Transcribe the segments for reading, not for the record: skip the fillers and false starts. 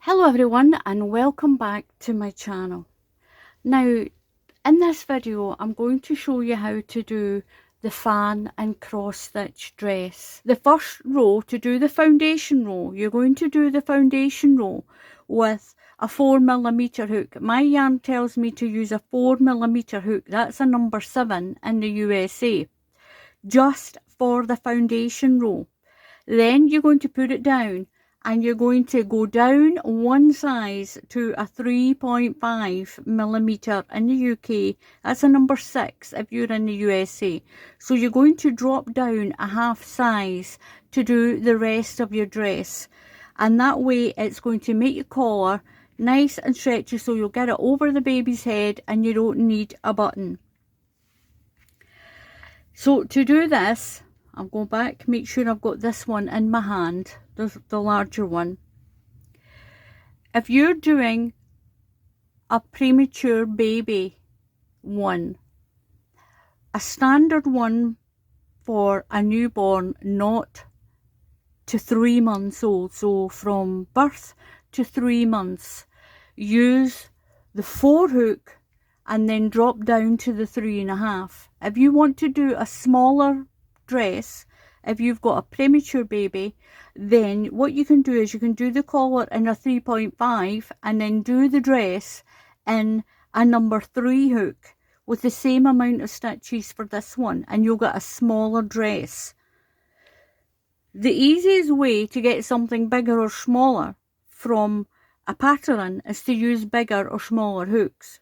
Hello everyone and welcome back to my channel. Now in this video I'm going to show you how to do the fan and cross stitch dress. The first row, to do the foundation row, you're going to do the foundation row with a 4mm hook. My yarn tells me to use a 4mm hook. That's a number 7 in the USA, just for the foundation row. Then you're going to put it down and you're going to go down one size to a 3.5mm in the UK. That's a number 6 if you're in the USA. So you're going to drop down a half size to do the rest of your dress. And that way it's going to make your collar nice and stretchy, so you'll get it over the baby's head and you don't need a button. So to do this, I'll go back, make sure I've got this one in my hand, the larger one. If you're doing a premature baby one, a standard one for a newborn not to 3 months old, so from birth to 3 months, use the 4 hook and then drop down to the 3.5. If you want to do a smaller dress, if you've got a premature baby, then what you can do is you can do the collar in a 3.5 and then do the dress in a number 3 hook with the same amount of stitches for this one, and you'll get a smaller dress. The easiest way to get something bigger or smaller from a pattern is to use bigger or smaller hooks.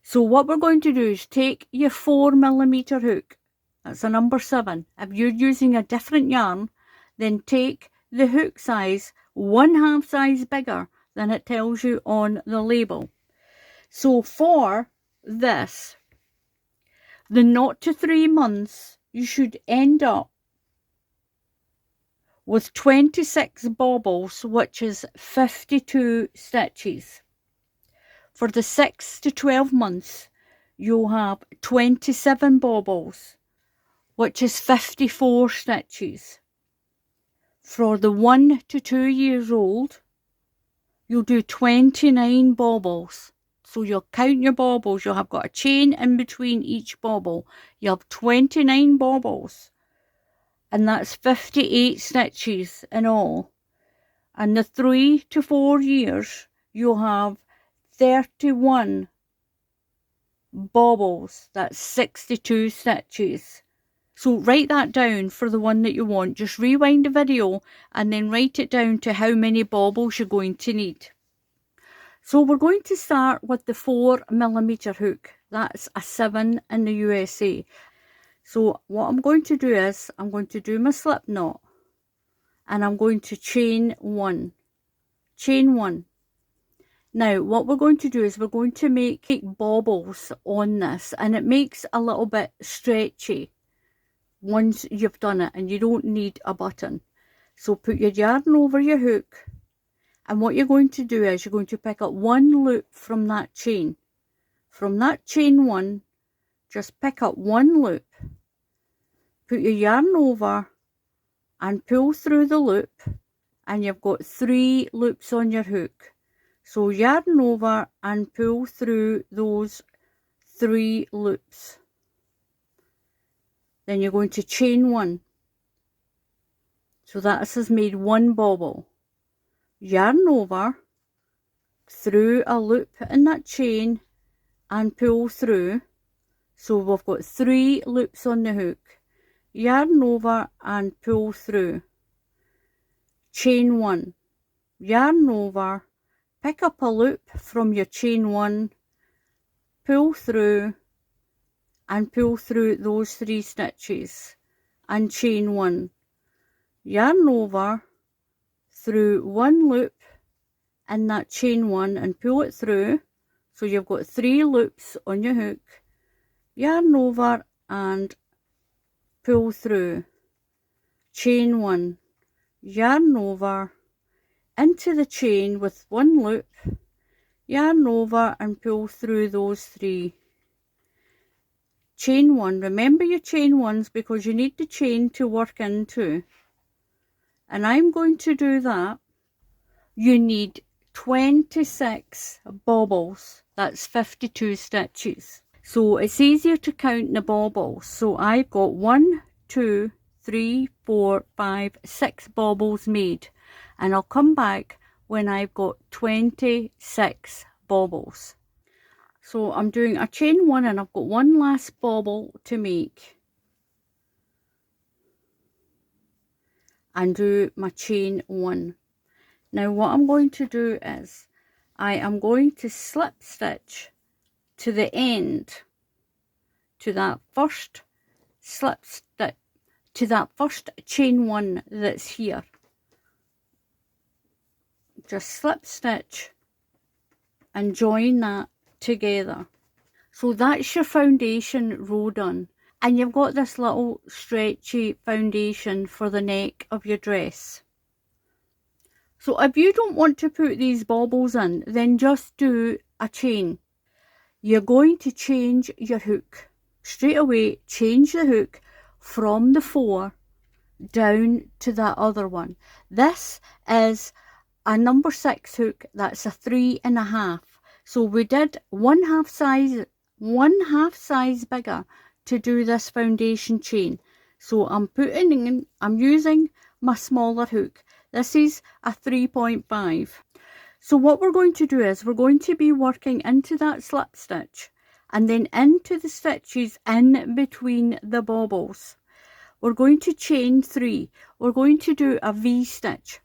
So what we're going to do is take your 4mm hook. That's a number 7. If you're using a different yarn, then take the hook size 1/2 size bigger than it tells you on the label. So for this, the not to 3 months, you should end up with 26 bobbles, which is 52 stitches. For the 6 to 12 months, you'll have 27 bobbles, which is 54 stitches. For the 1 to 2 years old, you'll do 29 bobbles. So you'll count your bobbles. You'll have got a chain in between each bobble. You have 29 bobbles. And that's 58 stitches in all. And the 3 to 4 years, you'll have 31 bobbles. That's 62 stitches. So write that down for the one that you want. Just rewind the video and then write it down to how many bobbles you're going to need. So we're going to start with the 4mm hook. That's a 7 in the USA. So what I'm going to do is I'm going to do my slip knot and I'm going to chain 1. Chain 1. Now what we're going to do is we're going to make bobbles on this, and it makes a little bit stretchy once you've done it, and you don't need a button. So put your yarn over your hook, and what you're going to do is you're going to pick up one loop from that chain. From that chain 1, just pick up one loop, put your yarn over and pull through the loop, and you've got 3 loops on your hook. So yarn over and pull through those 3 loops. Then you're going to chain 1. So that has made 1 bobble. Yarn over, through a loop in that chain and pull through. So we've got 3 loops on the hook. Yarn over and pull through. Chain 1. Yarn over, pick up a loop from your chain 1, pull through and pull through those 3 stitches and chain 1. Yarn over, through 1 loop in that chain 1 and pull it through. So you've got 3 loops on your hook. Yarn over and pull through. Chain 1. Yarn over into the chain with 1 loop. Yarn over and pull through those 3. Chain 1. Remember your chain 1s because you need the chain to work into. And I'm going to do that you need 26 bobbles. That's 52 stitches. So it's easier to count the bobbles. So I've got 1, 2, 3, 4, 5, 6 bobbles made. And I'll come back when I've got 26 bobbles. So I'm doing a chain 1 and I've got one last bobble to make. And do my chain 1. Now what I'm going to do is I am going to slip stitch to the end, to that first slip stitch, to that first chain 1 that's here. Just slip stitch and join that together. So that's your foundation row done. And you've got this little stretchy foundation for the neck of your dress. So if you don't want to put these bobbles in, then just do a chain. You're going to change your hook. Straight away, change the hook from the 4 down to that other one. This is a number 6 hook. That's a 3.5. So we did one half size bigger to do this foundation chain. So I'm using my smaller hook. This is a 3.5. So what we're going to do is we're going to be working into that slip stitch and then into the stitches in between the bobbles. We're going to chain 3. We're going to do a V-stitch.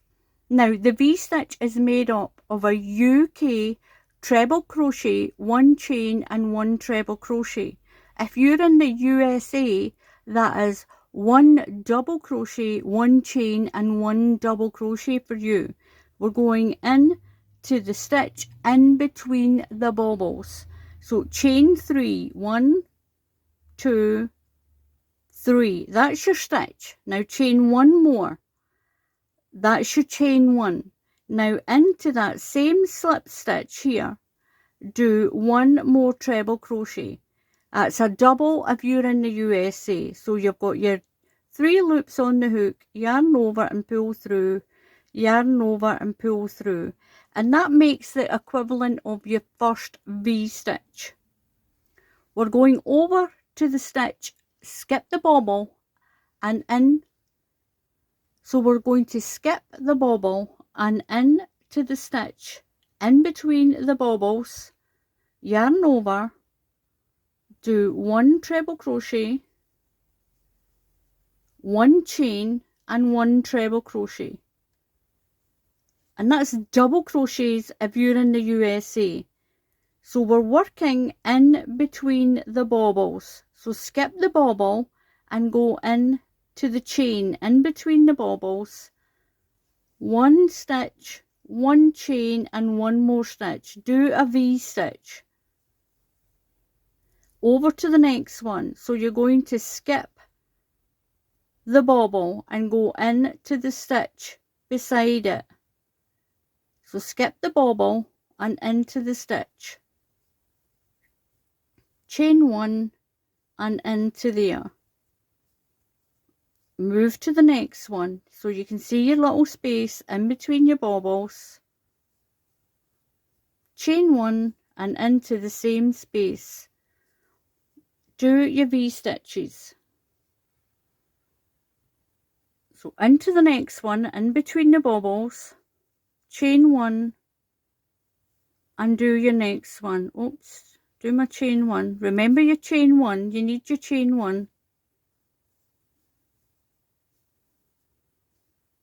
Now the V-stitch is made up of a UK treble crochet, 1 chain and 1 treble crochet. If you're in the USA, that is 1 double crochet, 1 chain and 1 double crochet for you. We're going in to the stitch in between the bobbles. So chain 3, 1, 2, 3. That's your stitch. Now chain 1 more. That's your chain 1. Now into that same slip stitch here, do 1 more treble crochet. That's a double if you're in the USA. So you've got your 3 loops on the hook, yarn over and pull through, yarn over and pull through. And that makes the equivalent of your first V-stitch. We're going over to the stitch, skip the bobble and in. So we're going to skip the bobble and in to the stitch in between the bobbles, yarn over, do 1 treble crochet, 1 chain and 1 treble crochet. And that's double crochets if you're in the USA. So we're working in between the bobbles. So skip the bobble and go in to the chain in between the bobbles. 1 stitch, 1 chain and 1 more stitch. Do a V-stitch. Over to the next one. So you're going to skip the bobble and go in to the stitch beside it. So skip the bobble and into the stitch. Chain 1 and into there. Move to the next one so you can see your little space in between your bobbles. Chain 1 and into the same space. Do your V-stitches. So into the next one, in between the bobbles, chain 1 and do your next one. Oops, do my chain 1. Remember your chain 1, you need your chain 1.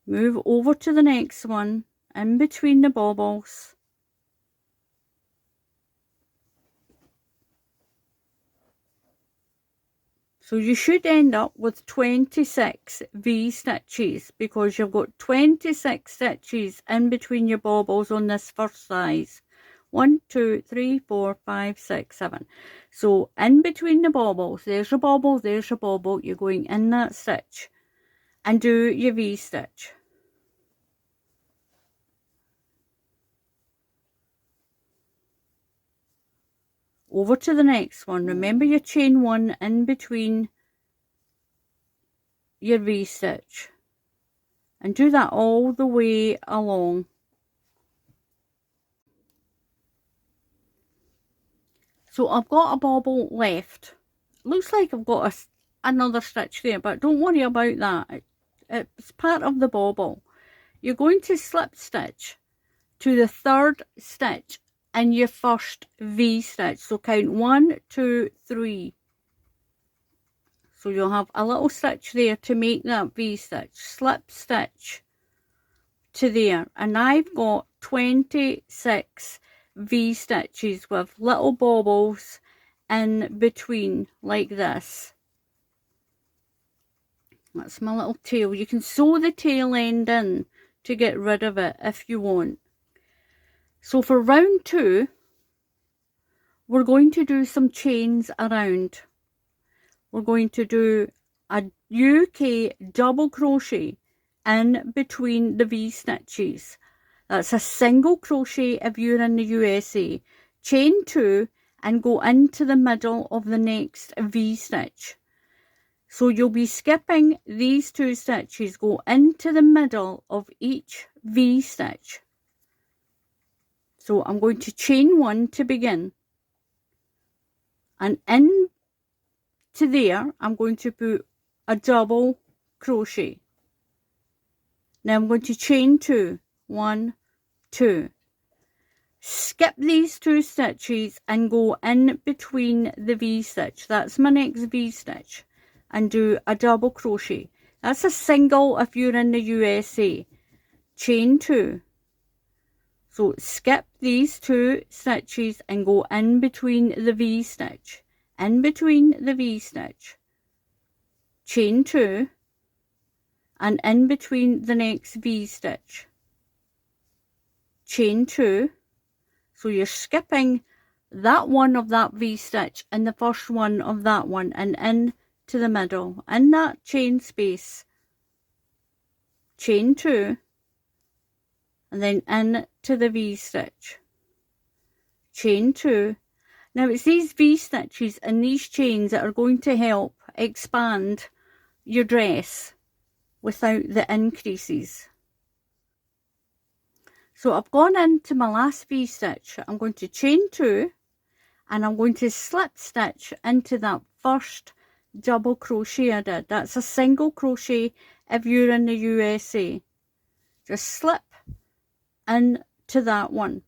Move over to the next one, in between the bobbles. So you should end up with 26 V-stitches because you've got 26 stitches in between your bobbles on this first size. 1, 2, 3, 4, 5, 6, 7. So in between the bobbles, there's your bobble, there's your bobble. You're going in that stitch and do your V-stitch. Over to the next one. Remember your chain 1 in between your V-stitch. And do that all the way along. So I've got a bobble left. Looks like I've got another stitch there, but don't worry about that. It's part of the bobble. You're going to slip stitch to the third stitch in your first V stitch. So count 1, 2, 3. So you'll have a little stitch there to make that V stitch. Slip stitch to there, and I've got 26 V stitches with little bobbles in between like this. That's my little tail. You can sew the tail end in to get rid of it if you want. So for round 2, we're going to do some chains around. We're going to do a UK double crochet in between the V stitches. That's a single crochet if you're in the USA. Chain 2 and go into the middle of the next V stitch. So you'll be skipping these 2 stitches, go into the middle of each V stitch. So I'm going to chain 1 to begin, and in to there I'm going to put a double crochet. Now I'm going to chain 2, 1, 2. Skip these 2 stitches and go in between the V stitch. That's my next V stitch, and do a double crochet. That's a single if you're in the USA. Chain 2. So skip these 2 stitches and go in between the V stitch. In between the V stitch. Chain 2 and in between the next V stitch. Chain 2. So you're skipping that one of that V stitch and the first one of that one, and in to the middle, in that chain space. Chain 2 and then in to the V stitch. Chain 2. Now it's these V stitches and these chains that are going to help expand your dress without the increases. So I've gone into my last V stitch. I'm going to chain 2 and I'm going to slip stitch into that first double crochet I did. That's a single crochet if you're in the USA. Just slip into that one.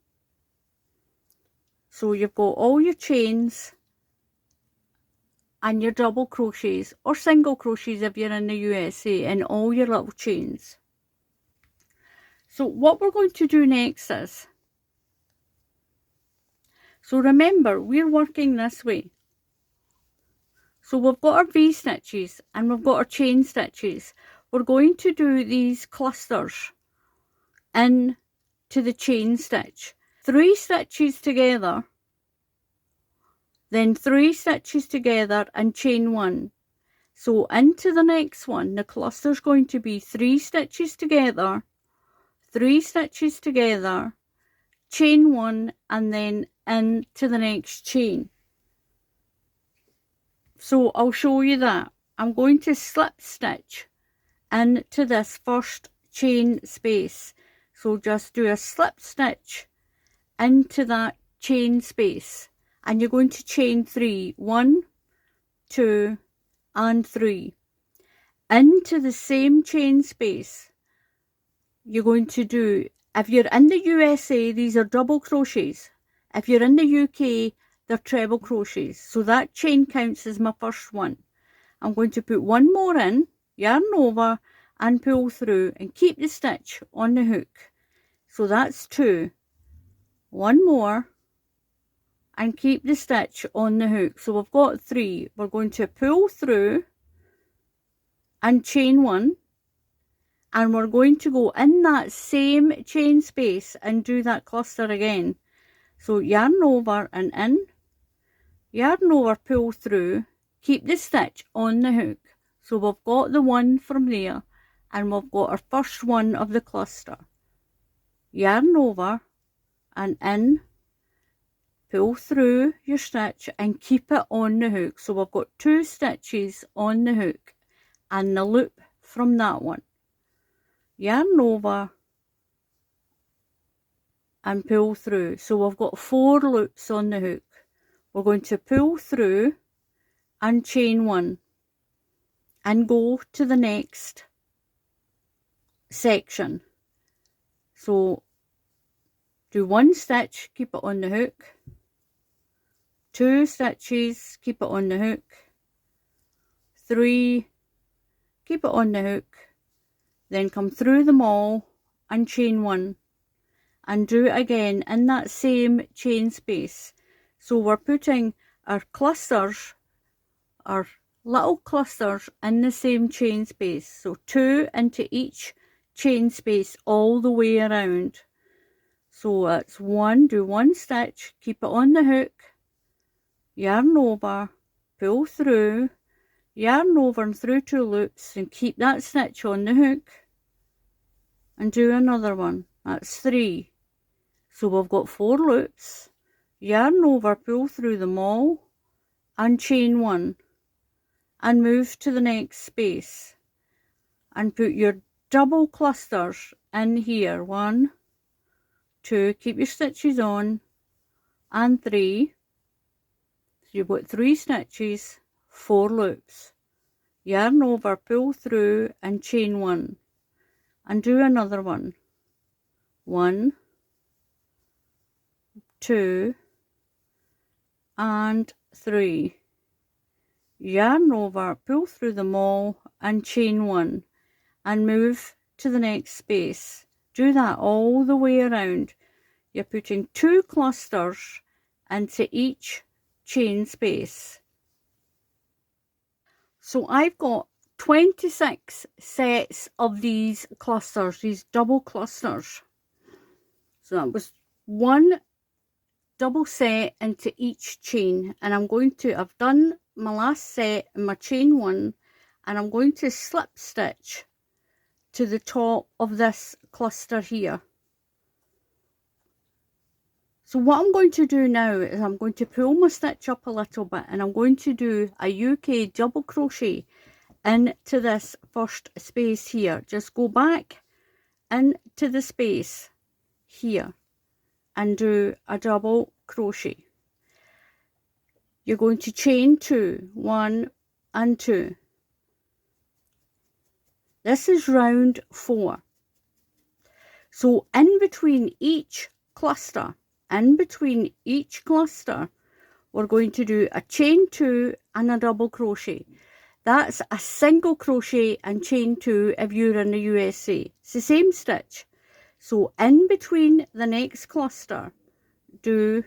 So you've got all your chains and your double crochets or single crochets if you're in the USA, and all your little chains. So what we're going to do next is, so remember we're working this way. So we've got our V stitches and we've got our chain stitches. We're going to do these clusters into the chain stitch. 3 stitches together, then 3 stitches together and chain 1. So into the next one, the cluster is going to be 3 stitches together, 3 stitches together, chain 1, and then into the next chain. So I'll show you that. I'm going to slip stitch into this first chain space. So just do a slip stitch into that chain space, and you're going to chain 3, 1, 2, and 3. Into the same chain space, you're going to do, if you're in the USA, these are double crochets. If you're in the UK, they're treble crochets. So that chain counts as my first one. I'm going to put 1 more in, yarn over, and pull through, and keep the stitch on the hook. So that's 2. 1 more, and keep the stitch on the hook. So we've got 3. We're going to pull through and chain 1, and we're going to go in that same chain space and do that cluster again. So yarn over and in, yarn over, pull through, keep the stitch on the hook. So we've got the one from there, and we've got our first one of the cluster. Yarn over and in, pull through your stitch and keep it on the hook. So we've got 2 stitches on the hook and the loop from that one. Yarn over and pull through. So we've got 4 loops on the hook. we're going to pull through and chain 1 and go to the next section. So do 1 stitch, keep it on the hook, 2 stitches, keep it on the hook, 3, keep it on the hook, then come through them all and chain 1 and do it again in that same chain space. So we're putting our clusters, our little clusters in the same chain space. So 2 into each chain space all the way around. So it's 1, do 1 stitch, keep it on the hook, yarn over, pull through, yarn over and through 2 loops and keep that stitch on the hook and do another one. That's 3. So we've got 4 loops, yarn over, pull through them all and chain 1 and move to the next space and put your double clusters in here. 1, 2, keep your stitches on, and 3. So you've got 3 stitches, 4 loops, yarn over, pull through and chain 1 and do another one. 1, 2 and 3, yarn over, pull through them all and chain 1 and move to the next space. Do that all the way around. You're putting 2 clusters into each chain space. So I've got 26 sets of these clusters, these double clusters. So that was 1 double set into each chain, and I've done my last set in my chain 1, and I'm going to slip stitch to the top of this cluster here. So what I'm going to do now is I'm going to pull my stitch up a little bit, and I'm going to do a UK double crochet into this first space here. Just go back into the space here and do a double crochet. You're going to chain 2, 1 and 2. This is round 4. So in between each cluster, we're going to do a chain 2 and a double crochet. That's a single crochet and chain 2 if you're in the USA. It's the same stitch. So in between the next cluster, do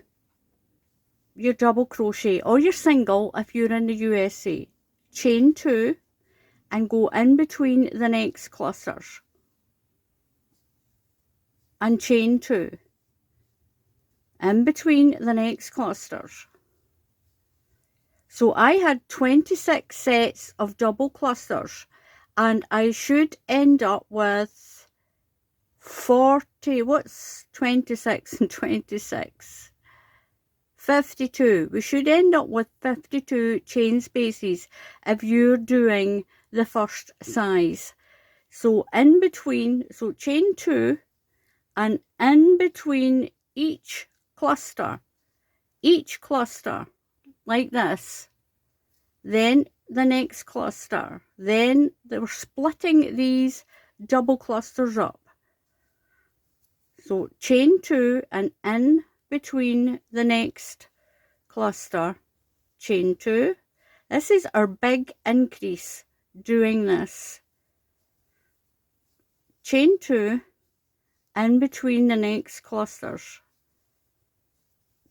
your double crochet or your single if you're in the USA. Chain 2 and go in between the next clusters and chain 2 in between the next clusters. So I had 26 sets of double clusters, and I should end up with 40, what's 26 and 26? 52. We should end up with 52 chain spaces if you're doing the first size. So in between, so chain 2 and in between each cluster like this, then the next cluster, then we're splitting these double clusters up. So chain 2 and in between the next cluster, chain 2. This is our big increase doing this. Chain 2 in between the next clusters,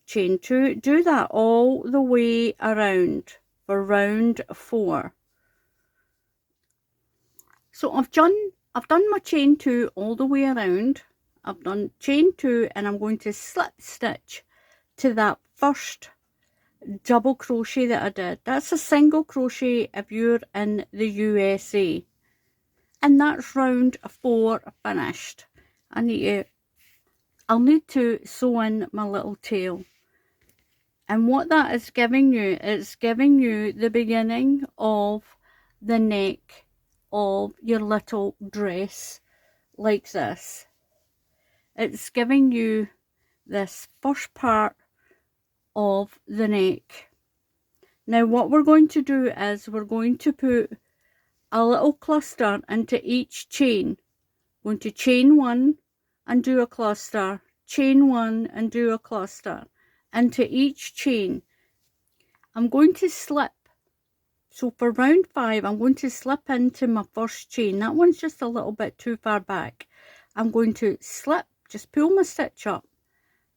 chain 2. Do that all the way around for round 4. So I've done my chain 2 all the way around. I've done chain 2 and I'm going to slip stitch to that first double crochet that I did. That's a single crochet if you're in the USA. And that's round 4 finished. I'll need to sew in my little tail. And what that is giving you, it's giving you the beginning of the neck of your little dress, like this. It's giving you this first part of the neck. Now what we're going to do is we're going to put a little cluster into each chain. Going to chain one and do a cluster, chain one and do a cluster into each chain. I'm going to slip. So for round 5, I'm going to slip into my first chain. That one's just a little bit too far back. I'm going to slip, just pull my stitch up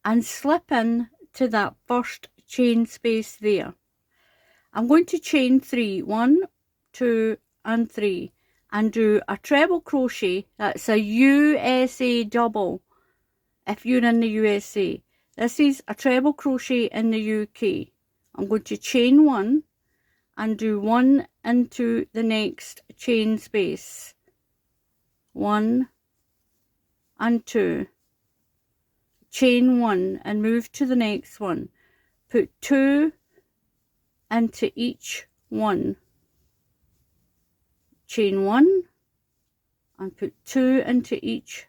and slip in to that first chain space there. I'm going to chain 3, 1, 2 and 3, and do a treble crochet. That's a USA double if you're in the USA. This is a treble crochet in the UK. I'm going to chain 1 and do 1 into the next chain space. 1 and 2. Chain 1 and move to the next one. Put 2 into each one. Chain 1 and put 2 into each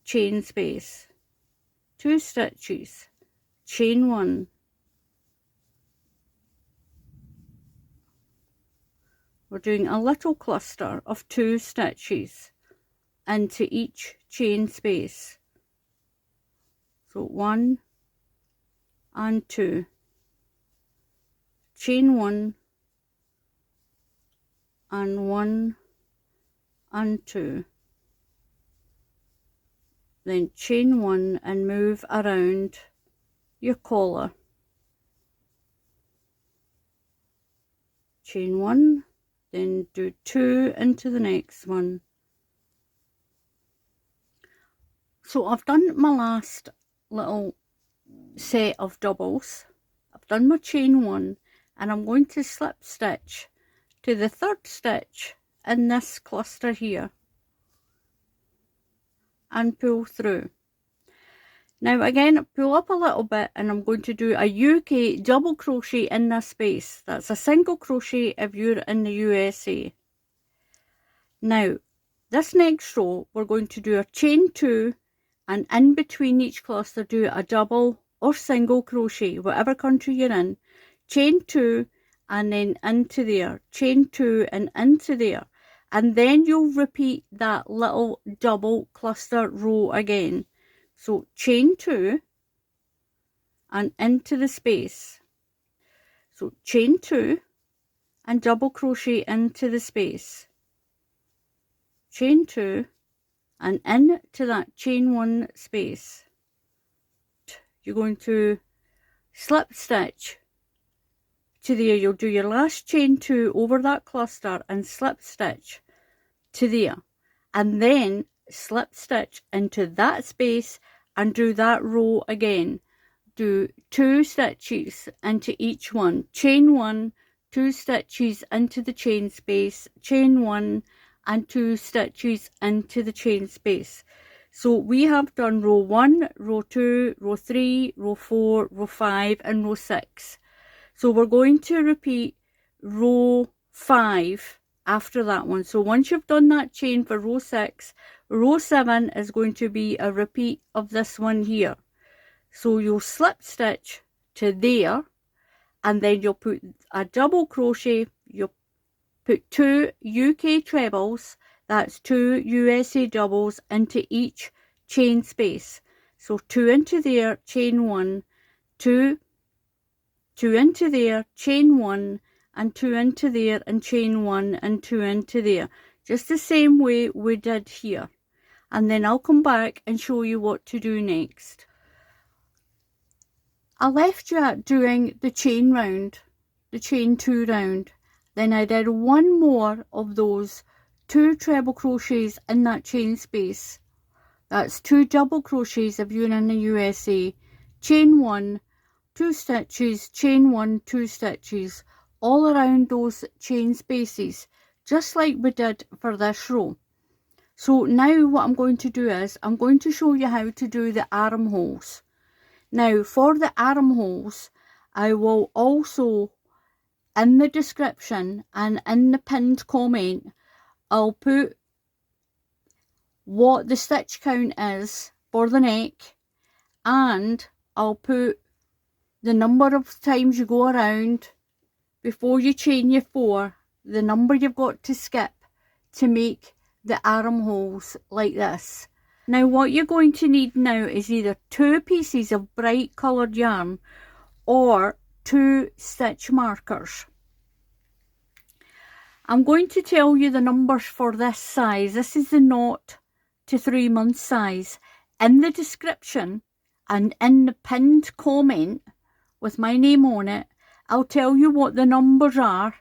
chain space. 2 stitches. Chain 1. We're doing a little cluster of 2 stitches into each chain space. So 1 and 2. Chain 1 and 1 and 2. Then chain 1 and move around your collar. Chain 1, then do 2 into the next one. So I've done my last little set of doubles. I've done my chain 1 and I'm going to slip stitch to the 3rd stitch in this cluster here and pull through. Now again, pull up a little bit and I'm going to do a UK double crochet in this space. That's a single crochet if you're in the USA. Now this next row we're going to do a chain 2 and in between each cluster do a double or single crochet, whatever country you're in. Chain 2 and then into there, chain 2 and into there, and then you'll repeat that little double cluster row again. So chain 2 and into the space. So chain 2 and double crochet into the space. Chain 2 and into that chain 1 space. You're going to slip stitch to there. You'll do your last chain 2 over that cluster and slip stitch to there, and then slip stitch into that space and do that row again. Do 2 stitches into each one, chain 1, 2 stitches into the chain space, chain 1 and 2 stitches into the chain space. So we have done row 1, row 2, row 3, row 4, row 5 and row 6. So we're going to repeat row 5 after that one. So once you've done that chain for row 6, row 7 is going to be a repeat of this one here. So you'll slip stitch to there and then you'll put a double crochet. You'll put 2 UK trebles, that's 2 USA doubles into each chain space. So 2 into there, chain 1, 2 into there, chain 1 and 2 into there and chain 1 and 2 into there, just the same way we did here. And then I'll come back and show you what to do next. I left you at doing the chain round, the chain 2 round. Then I did one more of those 2 treble crochets in that chain space. That's 2 double crochets if you're in the USA. Chain 1, 2 stitches, chain 1, 2 stitches, all around those chain spaces, just like we did for this row. So now what I'm going to do is, I'm going to show you how to do the armholes. Now for the armholes, I will also, in the description and in the pinned comment, I'll put what the stitch count is for the neck, and I'll put the number of times you go around before you chain your 4, the number you've got to skip to make the armholes like this. Now what you're going to need now is either 2 pieces of bright coloured yarn or 2 stitch markers. I'm going to tell you the numbers for this size. This is the 0 to 3 month size. In the description and in the pinned comment with my name on it, I'll tell you what the numbers are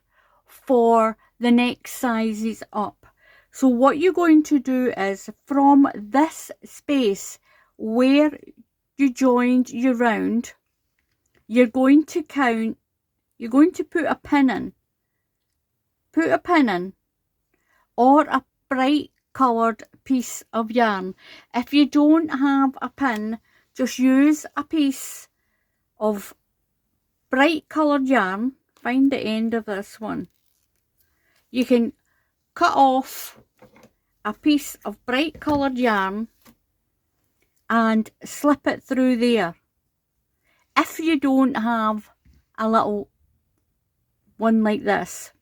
for the next sizes up. So what you're going to do is, from this space where you joined your round, you're going to count, you're going to put a pin in. Put a pin in, or a bright coloured piece of yarn. If you don't have a pin, just use a piece of bright coloured yarn. Find the end of this one. You can cut off a piece of bright coloured yarn and slip it through there. If you don't have a little one like this,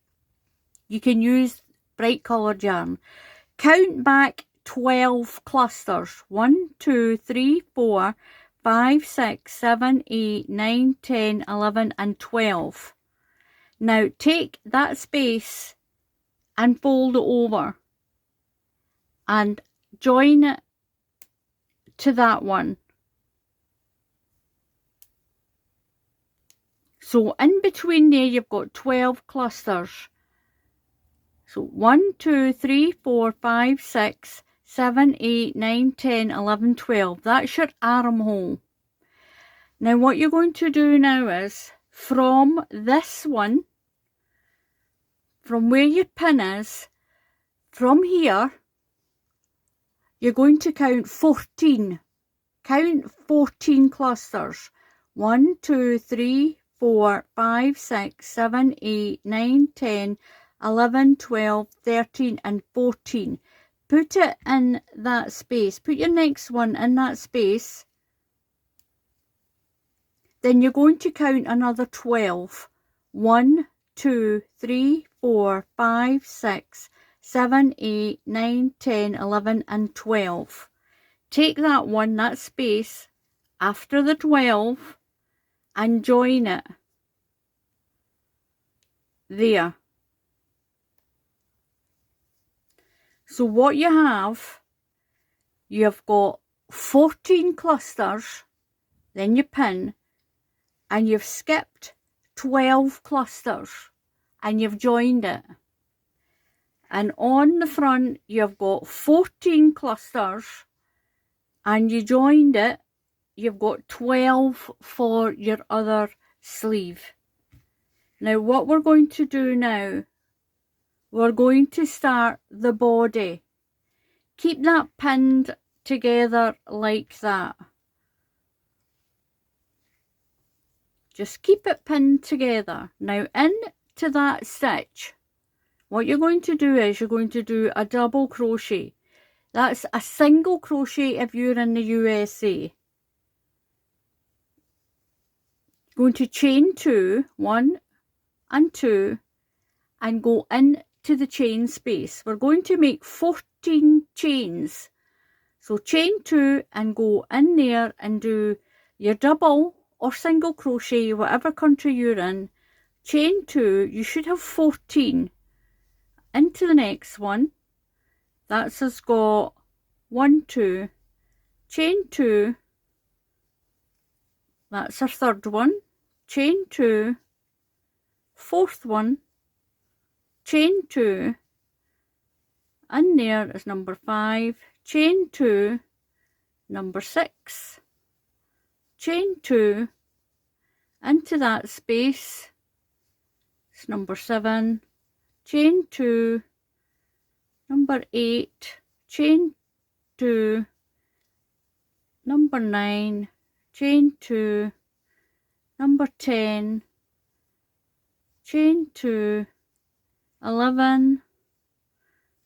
you can use bright coloured yarn. Count back 12 clusters. 1, 2, 3, 4, 5, 6, 7, 8, 9, 10, 11 and 12. Now take that space and fold it over and join it to that one. So in between there you've got 12 clusters. So 1, 2, 3, 4, 5, 6, 7, 8, 9, 10, 11, 12. That's your armhole. Now what you're going to do now is, from this one, from where your pin is, from here, you're going to count 14. Count 14 clusters. 1, 2, 3, 4, 5, 6, 7, 8, 9, 10, 11, 12, 13 and 14. Put it in that space. Put your next one in that space. Then you're going to count another 12. 1, 2, 3, 4, 5, 6, 7, 8, 9, 10, 11 and 12. Take that one, that space, after the 12 and join it there. So what you have, you've got 14 clusters, then you pin, and you've skipped 12 clusters and you've joined it. And on the front you've got 14 clusters and you joined it. You've got 12 for your other sleeve. Now what we're going to do now, we're going to start the body. Keep that pinned together like that. Just keep it pinned together. Now into that stitch, what you're going to do is you're going to do a double crochet. That's a single crochet if you're in the USA. Going to chain 2, 1 and 2, and go into the chain space. We're going to make 14 chains. So chain 2 and go in there and do your double or single crochet, whatever country you're in. Chain 2, you should have 14. Into the next one. That's us got 1, 2, chain 2. That's our third one. Chain 2, fourth one, chain 2, and there is number 5, chain 2, number 6, chain 2, into that space, it's number 7, chain 2, number 8, chain 2, number 9, chain 2, number 10, chain 2, 11,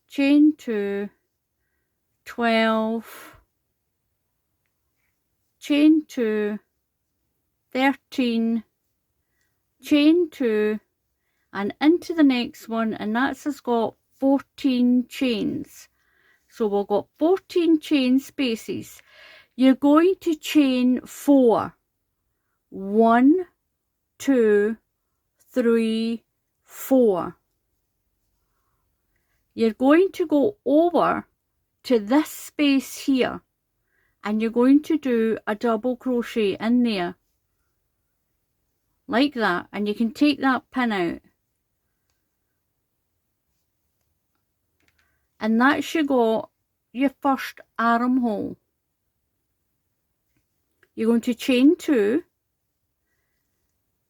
chain 2, 12, chain 2, 13, chain 2, and into the next one, and that's has got 14 chains. So we've got 14 chain spaces. You're going to chain 4. 1, 2, 3, 4. You're going to go over to this space here, and you're going to do a double crochet in there like that, and you can take that pin out, and that's you got your first armhole. You're going to chain 2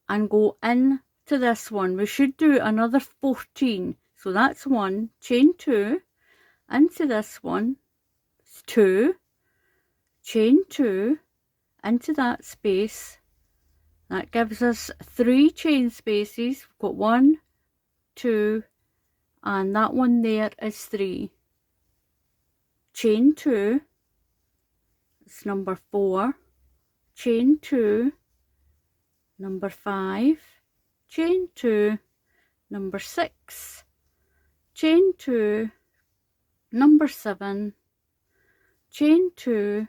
and go in to this one. We should do another 14, so that's 1, chain 2 into this one, 2, chain 2 into that space. That gives us 3 chain spaces. We've got 1, 2, and that one there is 3. Chain 2, it's number 4, chain 2, number 5, chain 2, number 6, chain 2, number 7, chain 2,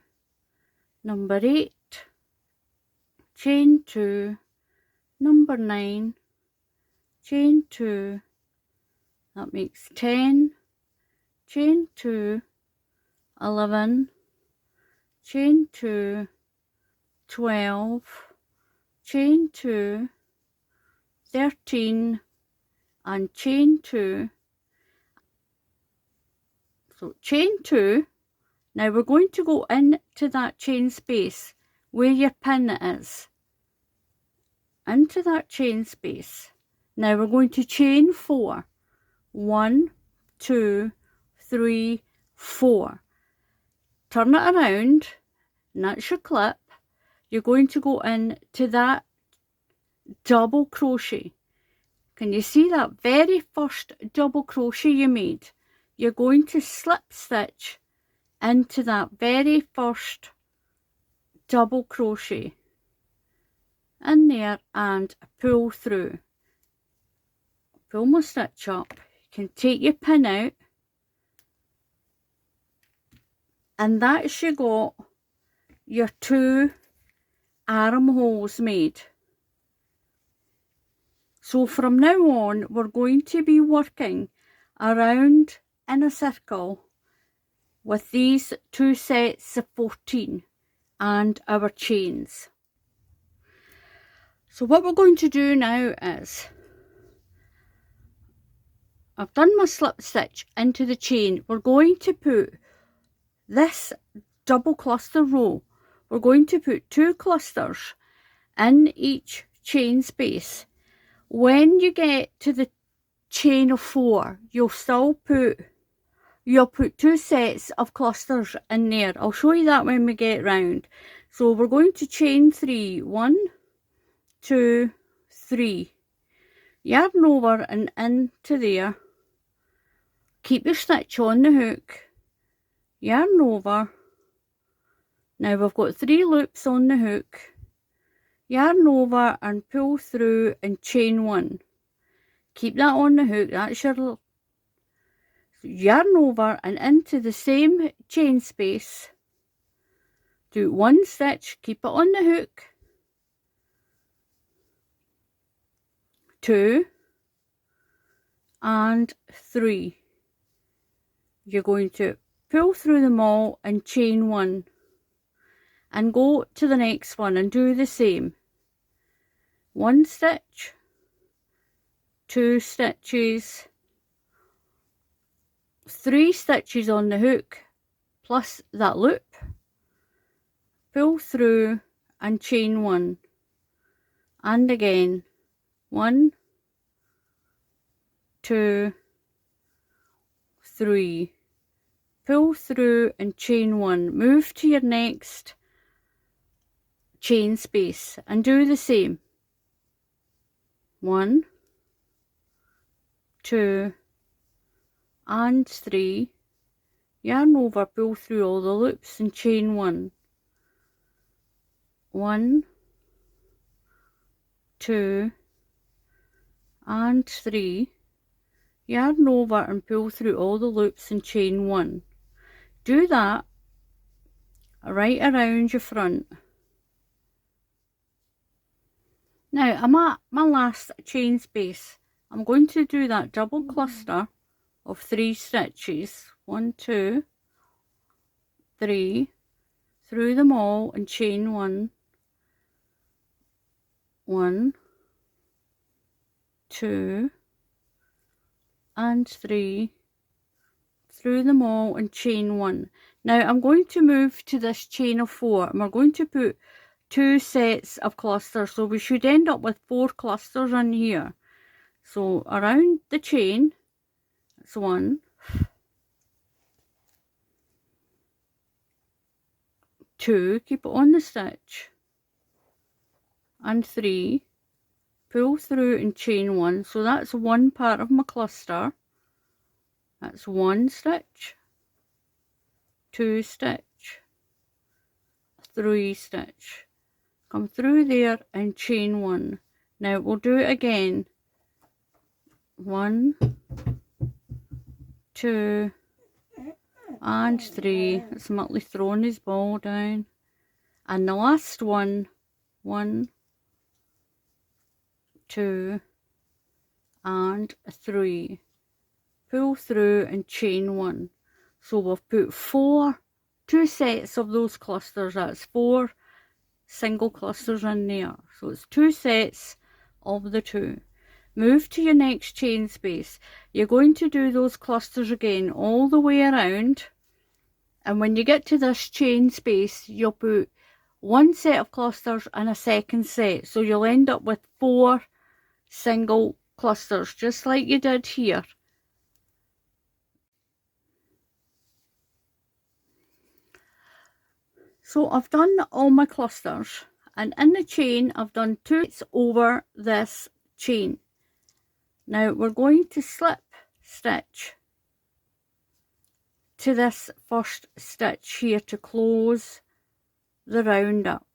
number 8, chain 2, number 9, chain 2, that makes 10, chain 2, 11, chain 2, 12, chain 2, 13, and chain 2. So chain 2. Now we're going to go into that chain space where your pin is, into that chain space. Now we're going to chain 4. 1, 2, 3, 4. Turn it around, and that's your clip. You're going to go into that double crochet. Can you see that very first double crochet you made? You're going to slip stitch into that very first double crochet in there and pull through. Pull my stitch up. You can take your pin out, and that's you got your 2 armholes made. So from now on we're going to be working around in a circle with these 2 sets of 14 and our chains. So what we're going to do now is, I've done my slip stitch into the chain. We're going to put this double cluster row, we're going to put 2 clusters in each chain space. When you get to the chain of 4, you'll put 2 sets of clusters in there. I'll show you that when we get round. So we're going to chain 3, 1, 2, 3, yarn over and into there. Keep your stitch on the hook, yarn over. Now we've got 3 loops on the hook, yarn over and pull through and chain 1. Keep that on the hook, that's your yarn over and into the same chain space. Do 1 stitch, keep it on the hook, 2 and 3. You're going to pull through them all and chain 1 and go to the next one and do the same. 1 stitch, 2 stitches, 3 stitches on the hook plus that loop, pull through and chain 1, and again 1, 2, 3, pull through and chain 1, move to your next chain space and do the same. 1, 2 and 3, yarn over, pull through all the loops and chain 1, 1, 2 and 3, yarn over and pull through all the loops and chain 1. Do that right around your front. Now I'm at my last chain space. I'm going to do that double cluster of 3 stitches, 1, 2, 3, through them all and chain 1, 1, 2 and 3, through them all and chain 1. Now I'm going to move to this chain of 4 and we're going to put 2 sets of clusters, so we should end up with 4 clusters in here. So around the chain, it's 1, 2, keep it on the stitch, and 3, pull through and chain 1. So that's one part of my cluster. That's 1 stitch, 2 stitch, 3 stitch. Come through there and chain 1. Now we'll do it again. 1, 2 and 3. It's Muttley throwing his ball down. And the last one, 1, 2 and 3. Pull through and chain 1. So we've put 2 sets of those clusters. That's 4 single clusters in there. So it's 2 sets of the 2. Move to your next chain space. You're going to do those clusters again all the way around, and when you get to this chain space you'll put 1 set of clusters and a second set, so you'll end up with 4 single clusters just like you did here. So I've done all my clusters, and in the chain I've done 2 over this chain. Now we're going to slip stitch to this first stitch here to close the round up.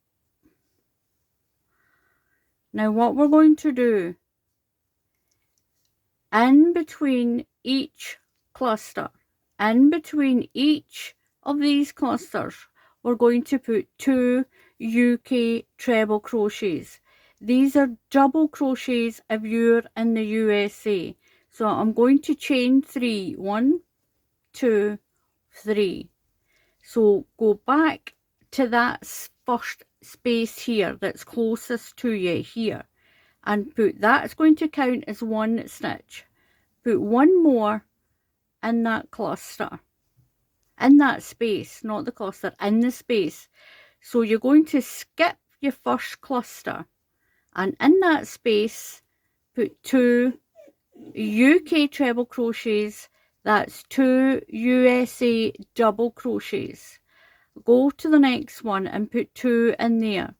Now what we're going to do, in between each cluster, in between each of these clusters, we're going to put 2 UK treble crochets. These are double crochets if you're in the USA. So I'm going to chain 3, 1, 2, 3. So go back to that first space here that's closest to you here, and put that's going to count as 1 stitch. Put 1 more in that cluster, in that space, not the cluster, in the space. So you're going to skip your first cluster, and in that space put 2 UK treble crochets. That's 2 USA double crochets. Go to the next one and put 2 in there,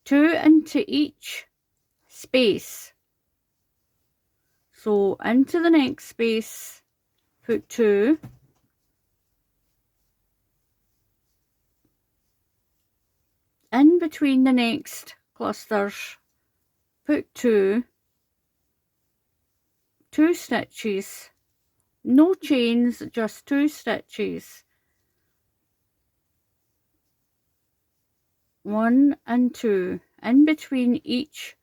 2 into each space. So into the next space put 2, in between the next clusters put 2 stitches, no chains, just 2 stitches, 1 and 2 in between each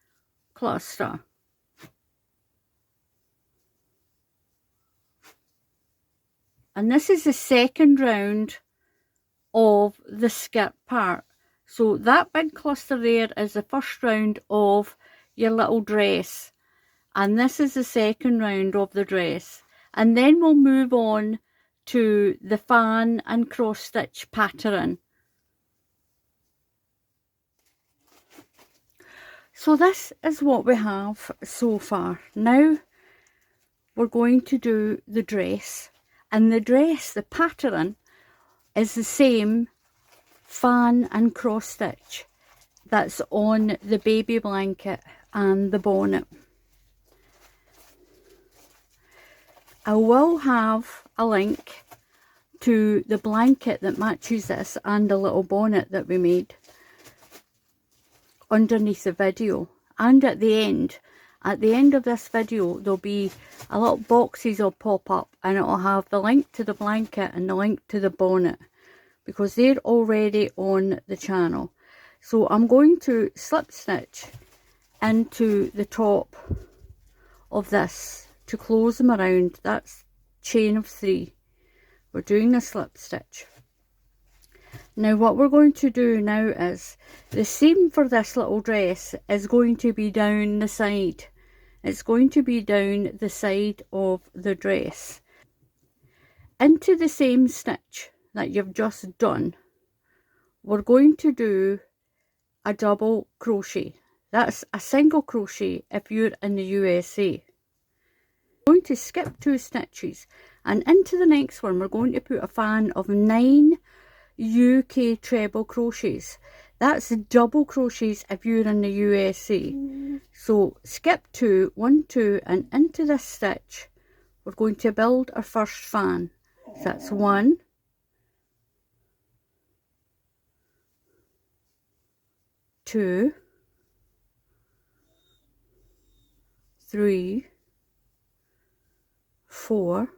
cluster. And this is the second round of the skirt part. So that big cluster there is the first round of your little dress, and this is the second round of the dress, and then we'll move on to the fan and cross stitch pattern. So this is what we have so far. Now we're going to do the dress, and the dress, the pattern is the same fan and cross stitch that's on the baby blanket and the bonnet. I will have a link to the blanket that matches this and the little bonnet that we made underneath the video, and at the end of this video, there'll be a little boxes will pop up, and it'll have the link to the blanket and the link to the bonnet, because they're already on the channel. So I'm going to slip stitch into the top of this to close them around. That's chain of 3. We're doing a slip stitch. Now what we're going to do now is, the seam for this little dress is going to be down the side. It's going to be down the side of the dress. Into the same stitch that you've just done, we're going to do a double crochet. That's a single crochet if you're in the USA. We're going to skip 2 stitches, and into the next one we're going to put a fan of 9 UK treble crochets. That's double crochets if you're in the USA. So skip 2, 1, 2, and into this stitch we're going to build our first fan. So that's 1, 2, 3, 4,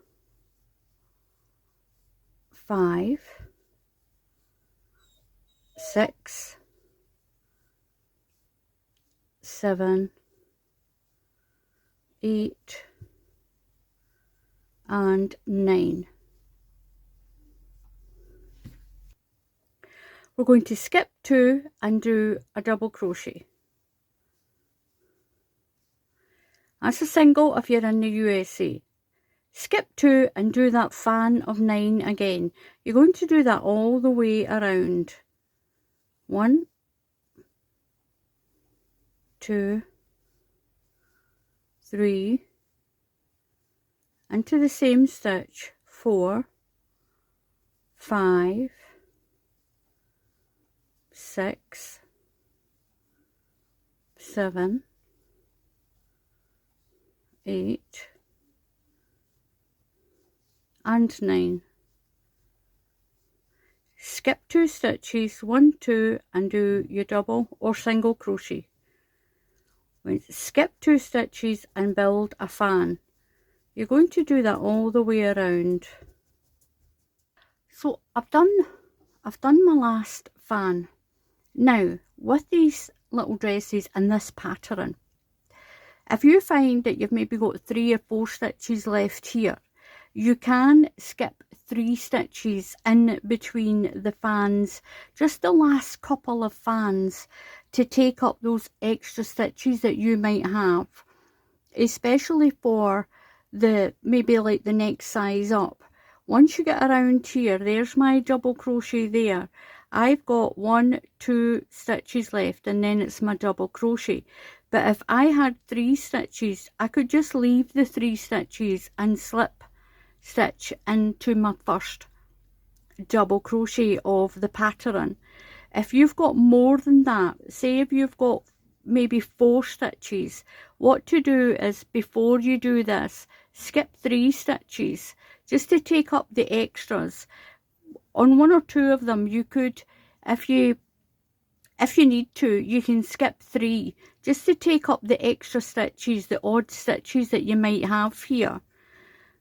5, 6, 7, 8, and 9. We're going to skip 2 and do a double crochet. That's a single if you're in the USA. Skip 2 and do that fan of 9 again. You're going to do that all the way around. 1, 2, 3, into the same stitch, 4, 5, 6, 7, 8, and 9. Skip 2 stitches, 1, 2, and do your double or single crochet. Skip 2 stitches and build a fan. You're going to do that all the way around. So I've done my last fan. Now with these little dresses and this pattern, if you find that you've maybe got 3 or 4 stitches left here, you can skip 3 stitches in between the fans, just the last couple of fans, to take up those extra stitches that you might have, especially for the maybe like the next size up. Once you get around here, there's my double crochet there. I've got 1, 2 stitches left, and then it's my double crochet. But if I had 3 stitches, I could just leave the 3 stitches and slip stitch into my first double crochet of the pattern. If you've got more than that, say if you've got maybe 4 stitches, what to do is, before you do this, skip 3 stitches just to take up the extras. On 1 or 2 of them, you could, if you need to, you can skip 3 just to take up the extra stitches, the odd stitches that you might have here.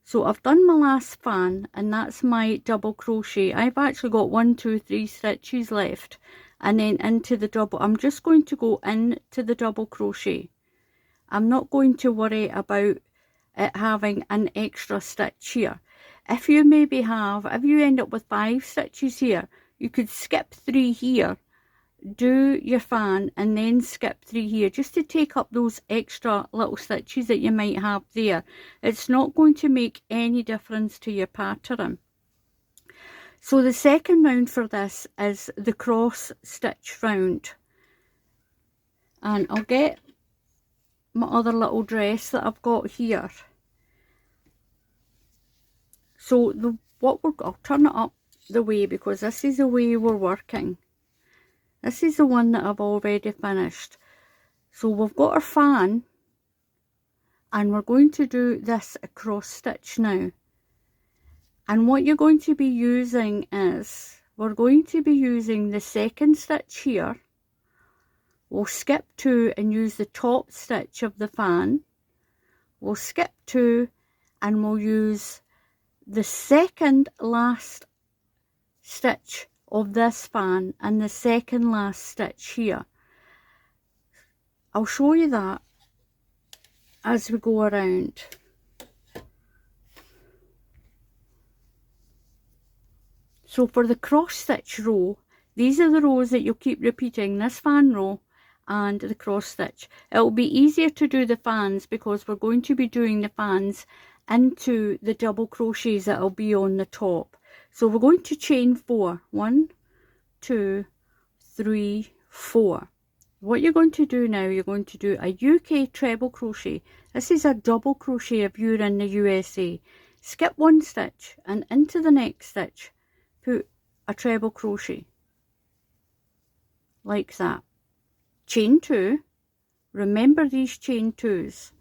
So I've done my last fan, and that's my double crochet. I've actually got 1, 2, 3 stitches left, and then into the double. I'm just going to go into the double crochet. I'm not going to worry about it having an extra stitch here. If you maybe have, if you end up with 5 stitches here, you could skip 3 here, do your fan, and then skip 3 here, just to take up those extra little stitches that you might have there. It's not going to make any difference to your pattern. So the second round for this is the cross stitch round, and I'll get my other little dress that I've got here. So I'll turn it up the way, because this is the way we're working. This is the one that I've already finished. So we've got our fan, and we're going to do this cross stitch now. And what you're going to be using is, we're going to be using the second stitch here, We'll skip 2 and use the top stitch of the fan. We'll skip 2 and we'll use the second last stitch of this fan and the second last stitch here. I'll show you that as we go around. So for the cross stitch row, these are the rows that you'll keep repeating, this fan row and the cross stitch. It will be easier to do the fans because we're going to be doing the fans into the double crochets that will be on the top. So we're going to chain 4. 1, 2, 3, 4. What you're going to do now, you're going to do a UK treble crochet. This is a double crochet if you're in the USA. Skip 1 stitch and into the next stitch put a treble crochet like that. Chain 2. Remember these chain 2s.